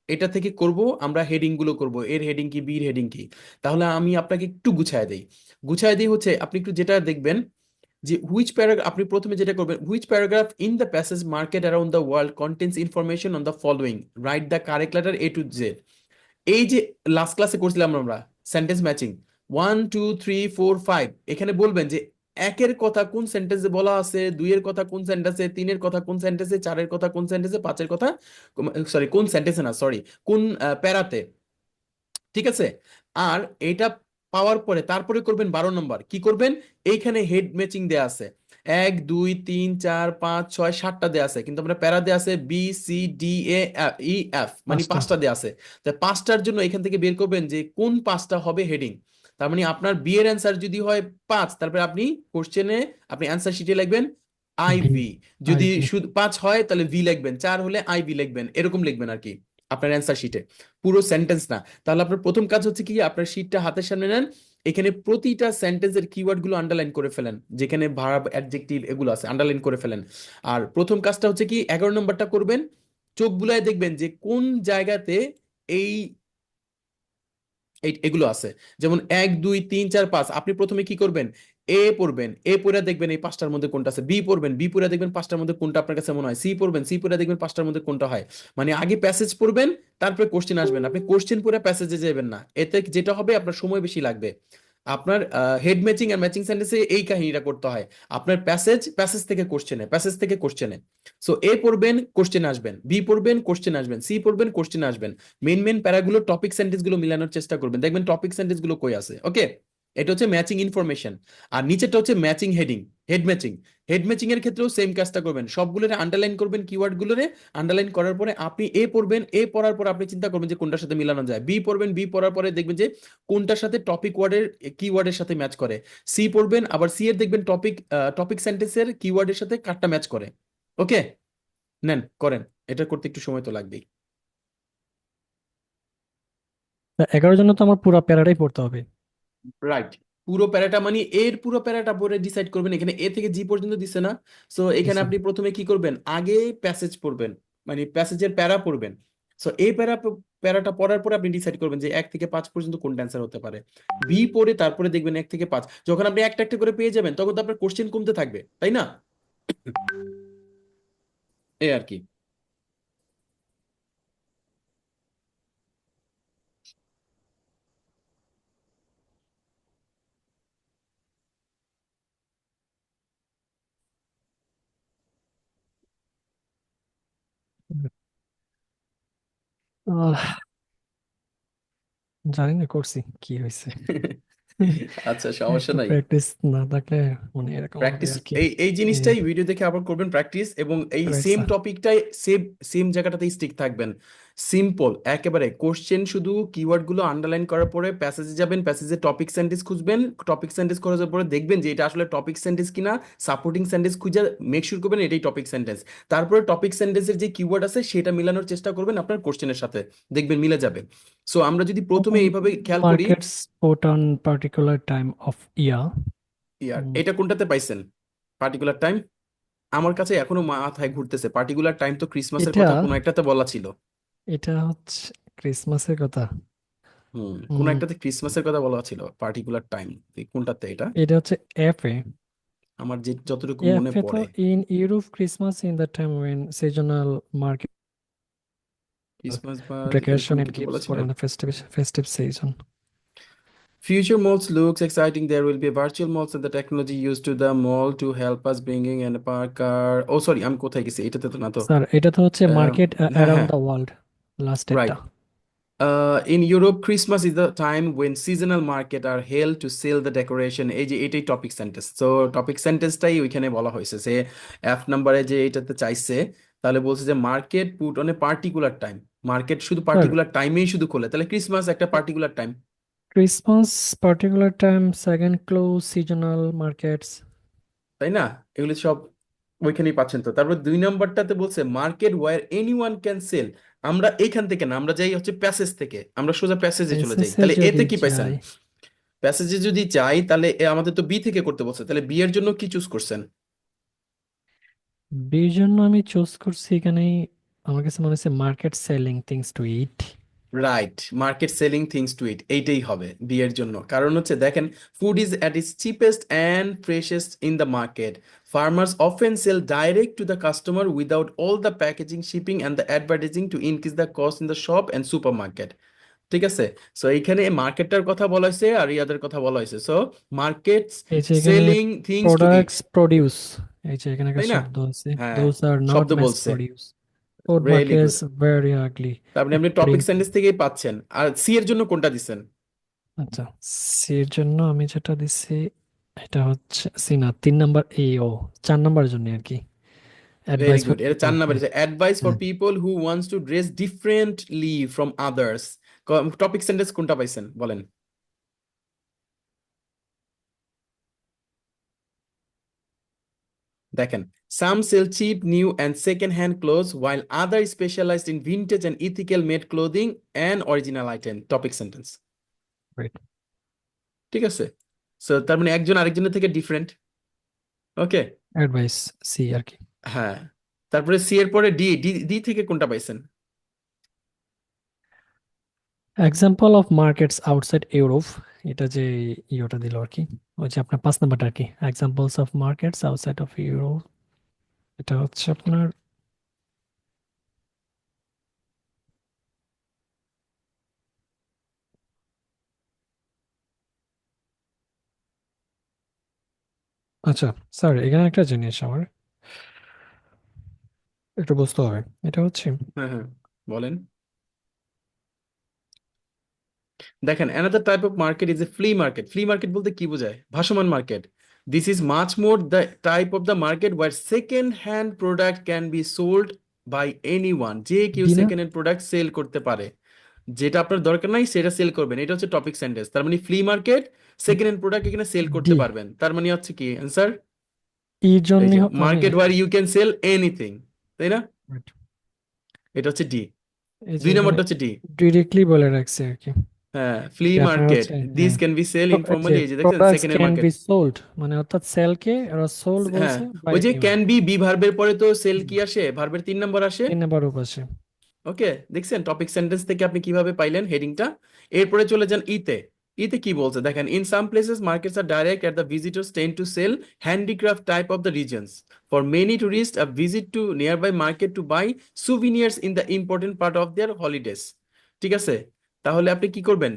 এটা থেকে করব আমরা, হেডিং গুলো করব, এর হেডিং কি, বির হেডিং কি। তাহলে আমি আপনাকে একটু গুছায় দেই। গুছায় দিই হচ্ছে, আপনি একটু যেটা দেখবেন যে হুইচ প্যারাগ্রাফ, আপনি প্রথমে যেটা করবেন, which paragraph in the passage market around the world contains information on the following, write the correct letter A to Z. এই যে লাস্ট ক্লাসে করছিলাম আমরা সেন্টেন্স ম্যাচিং, 1 2 3 4 5, এখানে বলবেন যে একের কথা কোন সেন্টেন্সে বলা আছে, দুইয়ের কথা কোন সেন্টেন্সে, তিনের কথা কোন সেন্টেন্সে, চারের কথা কোন সেন্টেন্সে, পাঁচের কথা, সরি কোন সেন্টেন্সে না, সরি কোন প্যারাতে, ঠিক আছে? আর এটা পাওয়ার পরে তারপরে করবেন 12 নম্বর, কি করবেন? এইখানে হেড ম্যাচিং দেয়া আছে, 1 2 3 4 5 6 7টা দেয়া আছে, কিন্তু আমরা প্যারা দেয়া আছে BCDAE F, মানে পাঁচটা। 5টা দেয়া আছে। তাই 5টার জন্য এখান থেকে বের করবেন যে কোন 5টা হবে হেডিং। তার মানে আপনার বি এর অ্যান্সার যদি হয় 5, তারপরে আপনি কোশ্চেনে, আপনি অ্যান্সার শিটে লিখবেন ভি। IV। যদি আইভি। শুধু 5 হয় তাহলে ভি লিখবেন, 4 হলে IV লিখবেন, এরকম লিখবেন আর কি আপনার অ্যান্সার শিটে, পুরো সেন্টেন্স না। তাহলে আপনার প্রথম কাজ হচ্ছে কি, আপনার শীটটা হাতের সামনে নেন, এখানে প্রতিটা সেন্টেন্সের কিওয়ার্ড গুলো আন্ডারলাইন করে ফেলেন, যেখানে ভার্ব অ্যাডজেক্টিভ এগুলো আছে আন্ডারলাইন করে ফেলেন। আর প্রথম কাজটা হচ্ছে কি, 11 নম্বরটা করবেন, চোখ বুলায় দেখবেন যে কোন জায়গাতে এই এগুলো আছে। যেমন 1 2 3 4 5, আপনি প্রথমে কি করবেন, এ পড়বেন, এ পড়ে দেখবেন এই 5টার মধ্যে কোনটা আছে, বি পড়বেন, বি পড়ে দেখবেন 5টার মধ্যে কোনটা আপনার কাছে মনে হয়, সি পড়বেন, সি পড়ে দেখবেন 5টার মধ্যে কোনটা হয়। মানে আগে প্যাসেজ পড়বেন, তারপরে কোশ্চেন আসবেন, আপনি কোশ্চেন পড়ে প্যাসেজে যাবেন না, এতে যেটা হবে আপনার সময় বেশি লাগবে। আপনার হেড ম্যাচিং আর ম্যাচিং সেন্টেন্সে এই কাহিনীটা করতে হয়, আপনার প্যাসেজ, প্যাসেজ থেকে কোশ্চেনে, প্যাসেজ থেকে কোশ্চেনে। সো এ পড়বেন, কোশ্চেন আসবেন, বি পড়বেন, কোশ্চেন আসবেন, সি পড়বেন, কোশ্চেন আসবেন। মেন মেন প্যারাগুলো, টপিক সেন্টেন্স গুলো মিলানোর চেষ্টা করবেন, দেখবেন টপিক সেন্টেন্স গুলো কই আছে। ওকে, এটা হচ্ছে ম্যাচিং ইনফরমেশন। আর নিচেরটা হচ্ছে matching heading, head matching. Head matching এর ক্ষেত্রেও সেম কাজটা করবেন, সবগুলোরে আন্ডারলাইন করবেন, কিওয়ার্ড গুলোরে আন্ডারলাইন করার পরে আপনি এ পড়বেন, এ পড়ার পর আপনি চিন্তা করবেন যে কোনটার সাথে মিলানো যায়, বি পড়বেন, বি পড়ার পরে দেখবেন যে কোনটার সাথে টপিক ওয়ার্ডের কিওয়ার্ডের সাথে ম্যাচ করে, সি পড়বেন, আবার সি এর দেখবেন টপিক, টপিক সেন্টেন্সের কিওয়ার্ডের সাথে কারটা ম্যাচ করে। ওকে, নেন করেন, এটা করতে একটু সময় তো লাগবেই। 11 জন্য তো আমার পুরো প্যারাটাই পড়তে হবে। রাইট, পুরো প্যারাটা মানে এর পুরো প্যারাটা পড়ে ডিসাইড করবেন, এখানে এ থেকে জি পর্যন্ত দিছে না। সো এখানে দিছে। আপনি প্রথমে কি করবেন, আগে প্যাসেজ পড়বেন, মানে প্যাসেজের প্যারা পড়বেন। সো এই প্যারাটা পড়ার পরে আপনি ডিসাইড করবেন যে 1 থেকে 5 পর্যন্ত কোনটা অ্যান্সার হতে পারে। বি পড়ে তারপরে দেখবেন 1 থেকে 5, যখন আপনি একটা একটা করে পেয়ে যাবেন তখন তো আপনার কোশ্চেন কমতে থাকবে, তাই না? এই আর কি। জানি না করছি কি হয়েছে। আচ্ছা, সমস্যা একটু নাই। প্র্যাকটিস না থাকলে মানে এরকম হবে প্র্যাকটিস, আর কি। এই এই জিনিসটাই ভিডিও দেখে আবার করবেন প্র্যাকটিস, এবং এই রাইট সেম স্যার। টপিকটাই সেম সেম জায়গাটাতেই স্টিক থাকবেন। সিম্পল একেবারে কোশ্চেন, শুধু কিওয়ার্ড গুলো আন্ডারলাইন করার পরে প্যাসেজে যাবেন, প্যাসেজে টপিক সেন্টেন্স খুঁজবেন, টপিক সেন্টেন্স খোঁজার পরে দেখবেন যে এটা আসলে টপিক সেন্টেন্স কিনা, সাপোর্টিং সেন্টেন্স খুঁজে মেক শিওর করবেন এটাই টপিক সেন্টেন্স। তারপরে টপিক সেন্টেন্সের যে কিওয়ার্ড আছে সেটা মিলানোর চেষ্টা করবেন আপনার কোশ্চেনের সাথে, দেখবেন মিলে যাবে। সো আমরা যদি প্রথমে এইভাবে খেয়াল করি, markets put on particular time of year. ইয়ার উম, এটা কোনটাতে পাইছেন? পার্টিকুলার টাইম আমার কাছে এখনো মাথায় ঘুরতেছে, পার্টিকুলার টাইম তো ক্রিসমাসের এটা কথা কোনো একটাতে বলা ছিল। এটা হচ্ছে ক্রিসমাসের কথা। কোনো উম, একটাতে ক্রিসমাসের কথা বলা ছিল, পার্টিকুলার টাইম। কোনটাতে এটা? এটা হচ্ছে এফ এ। আমার যে যতটুকু এফ মনে এ তো পড়ে, in Europe Christmas in the time when seasonal market Christmas বা এরকম vacation and কিছু gives বলা for ছিল। in the festive season. Future malls looks exciting. There will be virtual malls and the technology used to the mall to help us bringing and park car. Oh sorry, আমি কোথায় গেছি, এটাতে তো না তো। Sir এটা তো হচ্ছে আহ, মার্কেট হ্যাঁ অ্যারাউন্ড হ্যাঁ, দ্য ওয়ার্ল্ড লাস্টেরটা। Right. In Europe, Christmas is the time when seasonal market are held to sell the decoration. এই যে এটাই টপিক সেন্টেন্স, তো টপিক সেন্টেন্সটাই ওইখানে বলা হয়েছে যে এফ নাম্বারে যে এটাতে চাইছে, তাহলে বলছে যে market put on a particular time. Market শুধু স্যার পার্টিকুলার টাইমেই শুধু খোলে, তাহলে ক্রিসমাস একটা particular time, Christmas particular time second close seasonal markets. তাই না? এগুলি সব ওইখানেই পাচ্ছেন। তো তারপর 2 নম্বরটাতে বলছে market where anyone can sell. আমরা এইখান থেকে না, আমরা যাই হচ্ছে প্যাসেজ থেকে, আমরা সোজা প্যাসেজে চলে যাই, এসএসএ তাহলে যদি এতে কি পাইছেন? যাই, প্যাসেজে যদি যাই তাহলে আমাদের তো বি থেকে করতে বলছে, তাহলে বি এর জন্য কি চুজ করছেন? বির জন্য আমি চুজ করছি এখানে, আমার কাছে মনে হচ্ছে market selling things to eat. Right, market selling things to eat, এইটাই হবে বি এর জন্য। কারণ হচ্ছে দেখেন, food is at its cheapest and freshest in the market. Farmers often sell direct to the customer without all the packaging, shipping and the advertising to increase the cost in the shop and super market. ঠিক আছে? So এইখানে মার্কেটটার কথা বলা হয়েছে আর ইয়াদের কথা বলা হয়েছে। So markets এই যে এখানে selling things to eat, products produce, এই যে এখানে একটা তাই না? শব্দ আছে, হ্যাঁ, দোজ আর নট শব্দ ম্যাস বলছে। Produce. Food really good. Markets very ugly, তার মানে আপনি একটা টপিক প্রিন্ট। সেন্টেন্স থেকেই পাচ্ছেন। আর সি এর জন্য কোনটা দিচ্ছেন? আচ্ছা, সি এর জন্য আমি যেটা দিচ্ছি এটা হচ্ছে সি না, 3 নাম্বার এ ও, 4 নাম্বারের জন্য আর কি, ভেরি অ্যাডভাইস ফর গুড, এটা পিপল। 4 নাম্বার। হ্যাঁ অ্যাডভাইস ফর হ্যাঁ। People who wants to dress differently from others. Topic sentence কোনটা পাইছেন বলেন? দেখেন, some sell cheap new and second hand clothes while other specialized in vintage and ethical made clothing and original item. Topic sentence, right, ঠিক আছে? So তার মানে একজন আরেকজনের থেকে ডিফারেন্ট। ওকে, অ্যাডভাইস সি আর কি। হ্যাঁ। তারপরে সি এর পরে ডি, ডি ডি থেকে কোনটা পাইছেন? Example of markets outside Europe, এটা যে ইয়েটা দিল আর কি, ওই যে আপনার 5 নাম্বারটা আর কি, examples of markets outside of Europe, এটা হচ্ছে আপনার আচ্ছা স্যার এখানে একটা জিনিস আমার একটু বুঝতে হবে। এটা হচ্ছে হ্যাঁ হ্যাঁ, বলেন। দেখেন, another type of market is a flea market. Flea market বলতে কি বোঝায়? ভাসমান market. This is much more the type of the market where second hand product can be sold by anyone. যে কেউ ডি না, second hand product sell করতে পারে, যেটা আপনার দরকার নাই সেটা সেল করবেন, এটা হচ্ছে টপিক সেন্টেন্স। তার মানে flea market, second hand product এখানে সেল করতে ডি পারবেন, তার মানে হচ্ছে কি অ্যান্সার? এর এই জন্য যে আমি market where you can sell anything, তাই না? wait, এটা হচ্ছে ডি। এই যে দুই এখানে নম্বরটা হচ্ছে ডি। ডিরেক্টলি বলে রাখছে আর কি, হ্যাঁ, ফ্লি যে আপনার মার্কেট, হচ্ছে দিস হ্যাঁ, ক্যান বি সেল এই যে ইনফর্মালি, এই যে দেখছেন products second hand can market. B sold, মানে অর্থাৎ সেলকে ওরা সোল্ড হ্যাঁ, বলছে বাই ওই যে এনিওয়ান। ক্যান বি, বি ভার্বের পরে তো সেল কি আসে? ভার্বের 3 নম্বর আসে। 3 নাম্বার উপাশে। ওকে, দেখছেন টপিক সেন্টেন্স থেকে আপনি কিভাবে পাইলেন হেডিংটা। এরপরে চলে যান ইতে। ইতে কি বলছে দেখেন, in some places markets are direct at the visitors tend to sell handicraft type of the reasons. For many tourist a visit to nearby market to buy souvenirs in the important part of their holidays. ঠিক আছে, তাহলে আপনি কি করবেন?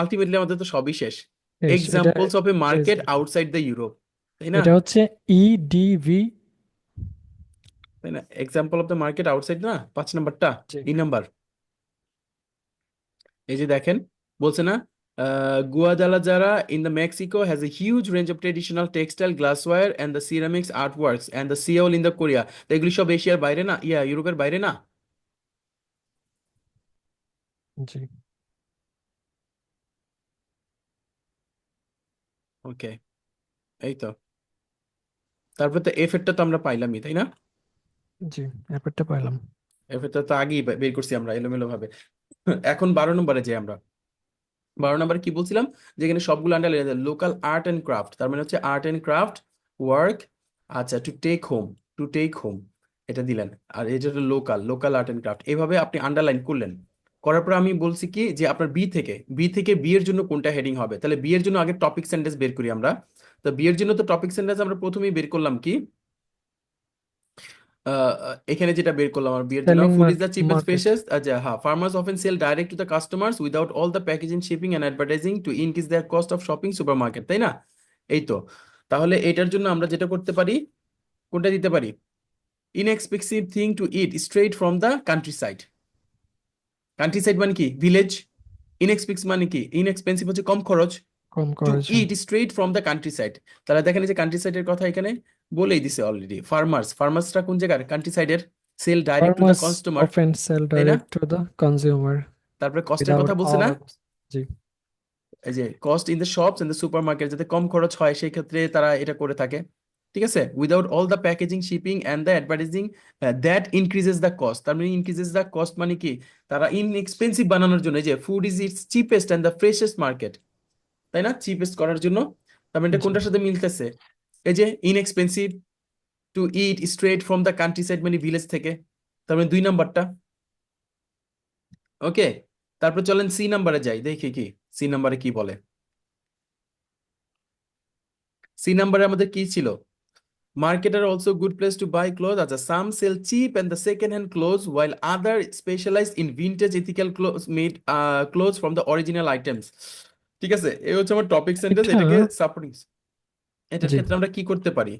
Ultimately আমাদের তো সবই শেষ। বেশ, এটা examples of a market outside the Europe, তাই না? এটা হচ্ছে ইডিভি তাই না? Example of the market outside না 5 নাম্বারটা, জি নাম্বার। এই যে দেখেন, বলছে না, Guadalajara in the Mexico has a huge range of traditional textile, glassware and the ceramics artworks and the Seoul in the Korea. তো এগুলি সব এশিয়ার বাইরে না, ইউরোপের বাইরে না? জি ওকে, এই তো। তারপর তো এফ এরটা তো আমরা পাইলামই, তাই না? জি ব্যাপারটা পাইলাম। এফ এরটা তো আগেই বের করছি আমরা এলোমেলো ভাবে। এখন 12 নম্বরে যাই আমরা। 12 নম্বরে কি বলছিলাম, যে এখানে সবগুলো underline, local art and craft, তার মানে হচ্ছে আর্ট অ্যান্ড ক্রাফট ওয়ার্ক। আচ্ছা, to take home, to take home, এটা দিলেন। আর এটা হলো local, local art and craft, এইভাবে আপনি আন্ডারলাইন করলেন। করার পর আমি বলছি কি, যে আপনার বি থেকে বি এর জন্য কোনটা হেডিং হবে, তাহলে বি এর জন্য আগে টপিক সেন্টেন্স বের করি আমরা। তো বি এর জন্য তো টপিক সেন্টেন্স আমরা প্রথমেই বের করলাম কি, এখানে যেটা বের করলাম আমার বিয়ের জন্য, selling food is the cheapest market. Freshest. আচ্ছা হ্যাঁ, farmers often sell direct to the customers without all the packaging, shipping and advertising to increase their cost of shopping super market, তাই না? এই তো। তাহলে এটার জন্য আমরা যেটা করতে পারি, কোনটা দিতে পারি, inexpensive thing to eat straight from the country side. Country side মানে কি, ভিলেজ। ইনএক্সপেন্সিভ মানে কি, ইনএক্সপেন্সিভ হচ্ছে কম খরচ। কম টু করেছে। ইট straight from the country side, তাহলে দেখেন এই যে কান্ট্রি সাইডের কথা এখানে বলেই দিছে অলরেডি। ফার্মার্সটা কোন জায়গার, কান্ট্রি সাইডের। Sell direct to the Farmers customer, often sell তাই না? direct to the consumer তারপরে কস্টের without কথা বলছে না, all. জি এই যে cost in the shops and the supermarket, যাতে কম খরচ হয় সেই ক্ষেত্রে তারা এটা করে থাকে। ঠিক আছে, without all the packaging, shipping and the advertising that increases the cost, তার মানে ইনক্রিজেস দ্য কস্ট মানে কি, তারা ইনএক্সপেন্সিভ বানানোর জন্য, এই যে food is its cheapest and the freshest market, তাই না? চিপেস্ট করার জন্য। তার মানে এটা জি কোনটার সাথে মিলতেছে, এই যে inexpensive to eat straight from the countryside মানে ভিলেজ থেকে, তার মানে 2 নাম্বারটা। ওকে, তারপর চলেন সি নাম্বারে যাই, দেখি কি সি নাম্বারে কি বলে। সি নাম্বারে আমাদের কি ছিল, market are also good place to buy clothes. As some sell cheap and the second-hand clothes, while other specialize in vintage ethical clothes made clothes from the original items. ঠিক আছে, এই হচ্ছে আমার টপিক সেন্টেন্স, এটা। এটাকে supporting. এটার জি ক্ষেত্রে আমরা কি করতে পারি,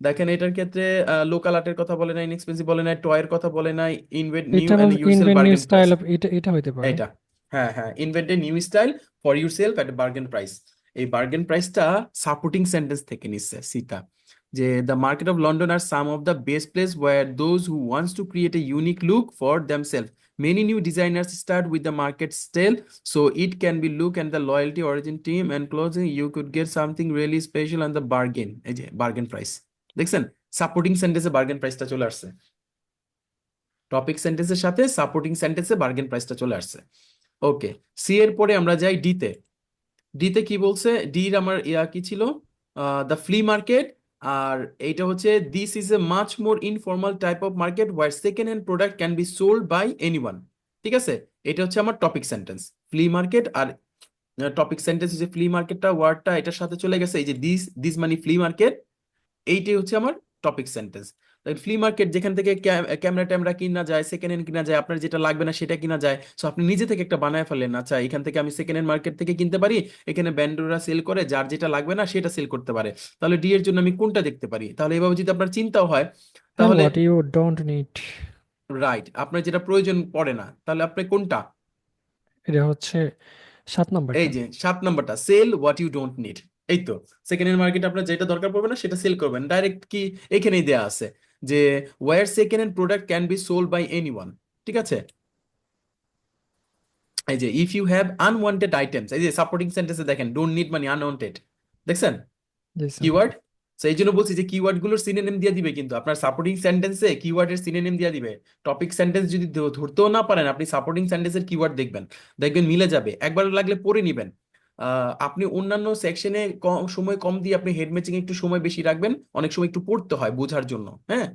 দেখেন এটার ক্ষেত্রে লোকাল আর্টের কথা বলে নাই, ইনএক্সপেন্সিভ বলে নাই, টয়ের কথা বলে নাই, ইনভেন্ট নিউ এটা অ্যান্ড বলতে yourself invent new bargain price. Style of, এটা হইতে পারে। এইটা, হ্যাঁ হ্যাঁ, invent a new style for yourself at bargain price. এই বার্গেন প্রাইসটা সাপোর্টিং সেন্টেন্স থেকে নিচ্ছে সীতা, যে the market of London are some of the best place were those who wants to create a unique look for themselves, many new designers start with the market style, so it can be look and the loyalty origin team and closing you could get something really special and the bargain. এই যে bargain price, দেখছেন supporting সেন্টেন্সে bargain প্রাইসটা চলে আসছে, topic সেন্টেন্সের সাথে supporting সেন্টেন্সে বার্গেন প্রাইসটা চলে আসছে। ওকে, সি এর পরে আমরা যাই ডিতে। ডিতে কি বলছে, ডির আমার কি ছিল, দ্য ফ্লি মার্কেট। আর এইটা হচ্ছে, this is a much more informal type of market where second hand product can be sold by anyone. ঠিক আছে, এটা হচ্ছে আমার টপিক সেন্টেন্স, ফ্লি মার্কেট। আর টপিক সেন্টেন্স যে ফ্লি মার্কেটটা ওয়ার্ডটা এটার সাথে চলে গেছে, এই যে দিস, দিস মানে ফ্লি মার্কেট, এইটাই হচ্ছে আমার টপিক সেন্টেন্স। ফ্লি মার্কেট যেখান থেকে ক্যামেরা ট্যামেরা কিনা যায়, সেকেন্ড হ্যান্ড কিনা যায়, আপনার যেটা লাগবে না সেটা কিনা যায়, সো আপনি নিজে থেকে একটা বানায় ফেললেন, আচ্ছা এখান থেকে আমি সেকেন্ড হ্যান্ড মার্কেট থেকে কিনতে পারি, এখানে ব্যান্ডরা সেল করে, যার যেটা লাগবে না সেটা সেল করতে পারে। তাহলে ডি এর জন্য আমি কোনটা দেখতে পারি, তাহলে এভাবে যদি আপনার চিন্তাও হয়, and তাহলে what you don't need। Right, আপনার যেটা প্রয়োজন পড়ে না, তাহলে আপনি কোনটা, এটা হচ্ছে 7 নাম্বারটা। এই যে 7 নাম্বারটা, sell what you don't need. এই তো, সেকেন্ড হ্যান্ড মার্কেট আপনার যেটা দরকার পড়বে না সেটা সেল করবেন ডাইরেক্ট, কি এখানেই দেয়া আছে যে where second hand product can be sold by anyone. ঠিক আছে, এই যে if you have unwanted items, এই যে সাপোর্টিং সেন্টেন্সে দেখেন ডোন্ট নিড মানে আনওয়ান্টেড, দেখছেন জি স্যার। কিওয়ার্ড। তো এই জন্য বলছি যে কিওয়ার্ড গুলোর সিনোনিম দিয়ে দিবে, কিন্তু আপনার সাপোর্টিং সেন্টেন্সে কিওয়ার্ডের সিনোনিম দিয়ে দিবে। টপিক সেন্টেন্স যদি ধরতেও না পারেন, আপনি সাপোর্টিং সেন্টেন্সের কিওয়ার্ড দেখবেন, দেখবেন মিলে যাবে, একবার লাগলে পড়ে নিবেন। আপনি অন্যান্য সেকশনে সময় কম দিয়ে আপনি হেড ম্যাচিং একটু সময় বেশি রাখবেন, অনেক সময় একটু পড়তে হয় বোঝার জন্য, হ্যাঁ।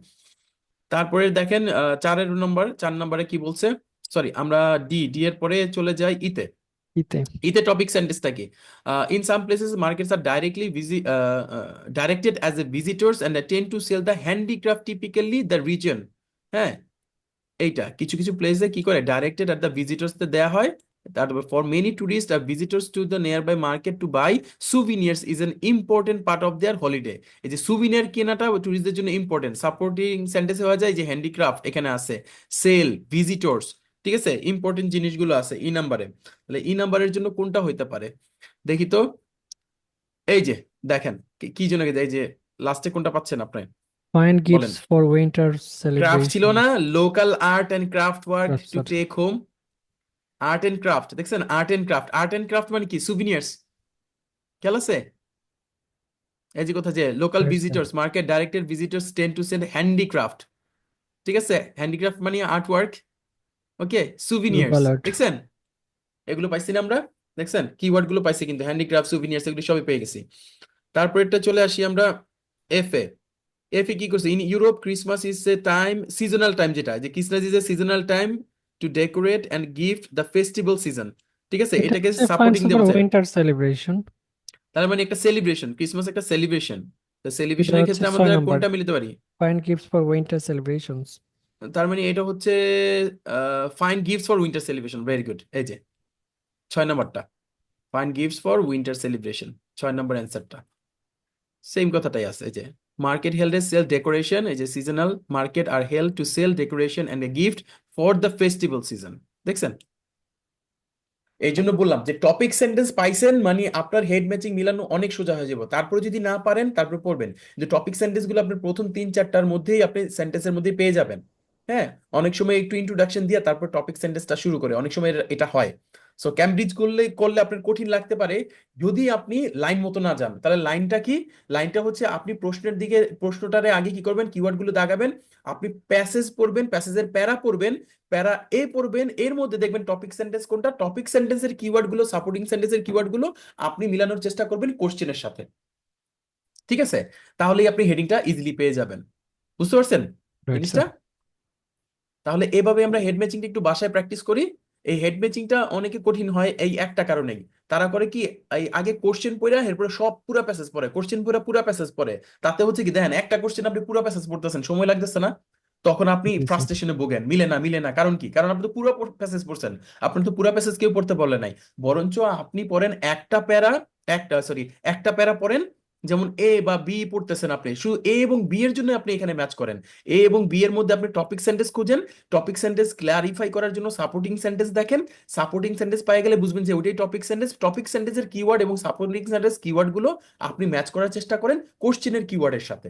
তারপরে দেখেন 4 নম্বরে কি বলছে, সরি আমরা ডি এর পরে চলে যাই ইতে। ইতে। ইতে টপিক সেন্টেন্সটা কি, in some places markets are directly directed as a visitors and tend to sell the handicraft typically the reason. হ্যাঁ, এইটা কিছু কিছু প্লেসে কি করে ডাইরেক্টেড আর দ্য ভিজিটর্স দেয়া হয়, তারপর for many tourist are visitors to the nearby market to buy souvenirs is an important part of their holiday. এই যে সুভিনিয়ার কেনাটা টুরিস্টদের জন্য ইম্পর্টেন্ট। সাপোর্টিং সেন্টেন্সে হয়ে যায় যে হ্যান্ডিক্রাফট এখানে আছে, সেল, ভিজিটর্স, ঠিক আছে, ইম্পর্টেন্ট জিনিসগুলো আছে ই নাম্বারে। তাহলে ই নাম্বারের জন্য কোনটা হইতে পারে দেখি তো। এই যে দেখেন কি জন্য, এই যে লাস্টে কোনটা পাচ্ছেন আপনি Find বলেন। gifts for winter ক্রাফট ছিল না, celebrations. Local art and craft work That's to it. Take home. Art and craft দেখছেন, art and craft, art and craft মানে কি সুভিনিয়ার্স, খেয়াল আছে? এই যে কথা যে local Yes, sir. Visitors market directed visitors tend to send handicraft, ঠিক আছে, হ্যান্ডিক্রাফট মানে art work, okay, souvenirs, Local art. দেখছেন এগুলো পাইছি না আমরা, দেখছেন কিওয়ার্ড গুলো পাইছি কিন্তু, হ্যান্ডিক্রাফট, সুভিনিয়ার্স এগুলো সবই পেয়ে গেছি। তারপর এটা চলে আসি আমরা এফ এ। এফ এ কি করছে, in Europe Christmas is a time, seasonal time, যেটা যে Christmas is a seasonal time to decorate and gift the festival season, ঠিক আছে, এটা এটাকে হচ্ছে সাপোর্টিং finds দিয়ে for বলছে। winter celebration. তার মানে একটা সেলিব্রেশন, ক্রিসমাস একটা সেলিব্রেশন, তো এটা সেলিব্রেশনের হচ্ছে ক্ষেত্রে 6 আমাদের নাম্বার। কোনটা মিলতে পারি? Find gifts for winter celebrations. তার মানে এটা হচ্ছে fine gifts for winter celebration, very good. এই যে 6 নম্বরটা, fine gifts for winter celebration, 6 নম্বর অ্যান্সারটা সেম কথাটাই আছে। এই যে market held a sell decoration, এই যে seasonal market are held to sell decoration and a gift for the festival season, দেখছেন? এই জন্য বললাম যে টপিক সেন্টেন্স পাইছেন মানে আপনার হেড ম্যাচিং মিলানো অনেক সোজা হয়ে যাবে। তারপরে যদি না পারেন তারপর পড়বেন, যে টপিক সেন্টেন্স গুলো আপনার প্রথম 3-4টার মধ্যেই আপনি সেন্টেন্সের মধ্যেই পেয়ে যাবেন। হ্যাঁ, অনেক সময় একটু ইন্ট্রোডাকশন দিয়ে তারপর টপিক সেন্টেন্সটা শুরু করে, অনেক সময় এটা হয়। সো ক্যামব্রিজ করলে করলে আপনার কঠিন লাগতে পারে যদি আপনি লাইন মতো না যান। তাহলে লাইনটা কি? লাইনটা হচ্ছে আপনি প্রশ্নের দিকে, প্রশ্নটারে আগে কি করবেন, কিওয়ার্ড গুলো দাগাবেন, আপনি প্যাসেজ পড়বেন, প্যাসেজের প্যারা পড়বেন, প্যারা এ পড়বেন, এর মধ্যে দেখবেন টপিক সেন্টেন্স কোনটা, টপিক সেন্টেন্সের কিওয়ার্ড গুলো, সাপোর্টিং সেন্টেন্সের কিওয়ার্ড গুলো আপনি মিলানোর চেষ্টা করবেন কোশ্চেনের সাথে, ঠিক আছে? তাহলেই আপনি হেডিংটা ইজিলি পেয়ে যাবেন। বুঝতে পারছেন Right, জিনিসটা? sir. তাহলে এভাবে আমরা হেড ম্যাচিংটা একটু বাসায় প্র্যাকটিস করি। এই হেড ম্যাচিংটা অনেকে কঠিন হয় এই একটা কারণেই, তারা করে কি, এই আগে কোশ্চেন পড়ে এরপরে সব পুরো প্যাসেজ পড়ে, কোশ্চেন পড়ে পুরো প্যাসেজ পড়ে। তাতে হচ্ছে কি, দেখেন একটা কোশ্চেন আপনি পুরো প্যাসেজ পড়তেছেন, সময় লাগতেছে না? তখন আপনি জি, স্যার। ফ্রাস্ট্রেশনে ভোগেন, মিলে না মিলে না, কারণ কি, কারণ আপনি তো পুরো প্যাসেজ পড়ছেন। আপনি তো পুরো প্যাসেজ কেউ পড়তে বলে নাই, বরঞ্চ আপনি পড়েন একটা প্যারা, একটা প্যারা পড়েন। যেমন এ বা বি পড়তেছেন আপনি, শুধু এ এবং বি এর জন্য আপনি এখানে ম্যাচ করেন। এ এবং বি এর মধ্যে আপনি টপিক সেন্টেন্স খুঁজেন, টপিক সেন্টেন্স ক্লারিফাই করার জন্য সাপোর্টিং সেন্টেন্স দেখেন, সাপোর্টিং সেন্টেন্স পাই গেলে বুঝবেন যে ওইটাই টপিক সেন্টেন্স, টপিক সেন্টেন্সের কিওয়ার্ড এবং সাপোর্টিং সেন্টেন্স কিওয়ার্ড গুলো আপনি ম্যাচ করার চেষ্টা করেন কোশ্চেনের কিওয়ার্ডের সাথে,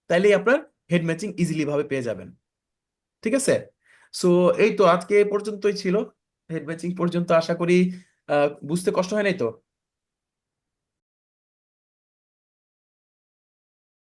তাইলেই আপনার হেড ম্যাচিং ইজিলি ভাবে পেয়ে যাবেন, ঠিক আছে? সো এই তো আজকে এ পর্যন্তই ছিল, হেড ম্যাচিং পর্যন্ত আশা করি বুঝতে কষ্ট হয় নাই তো?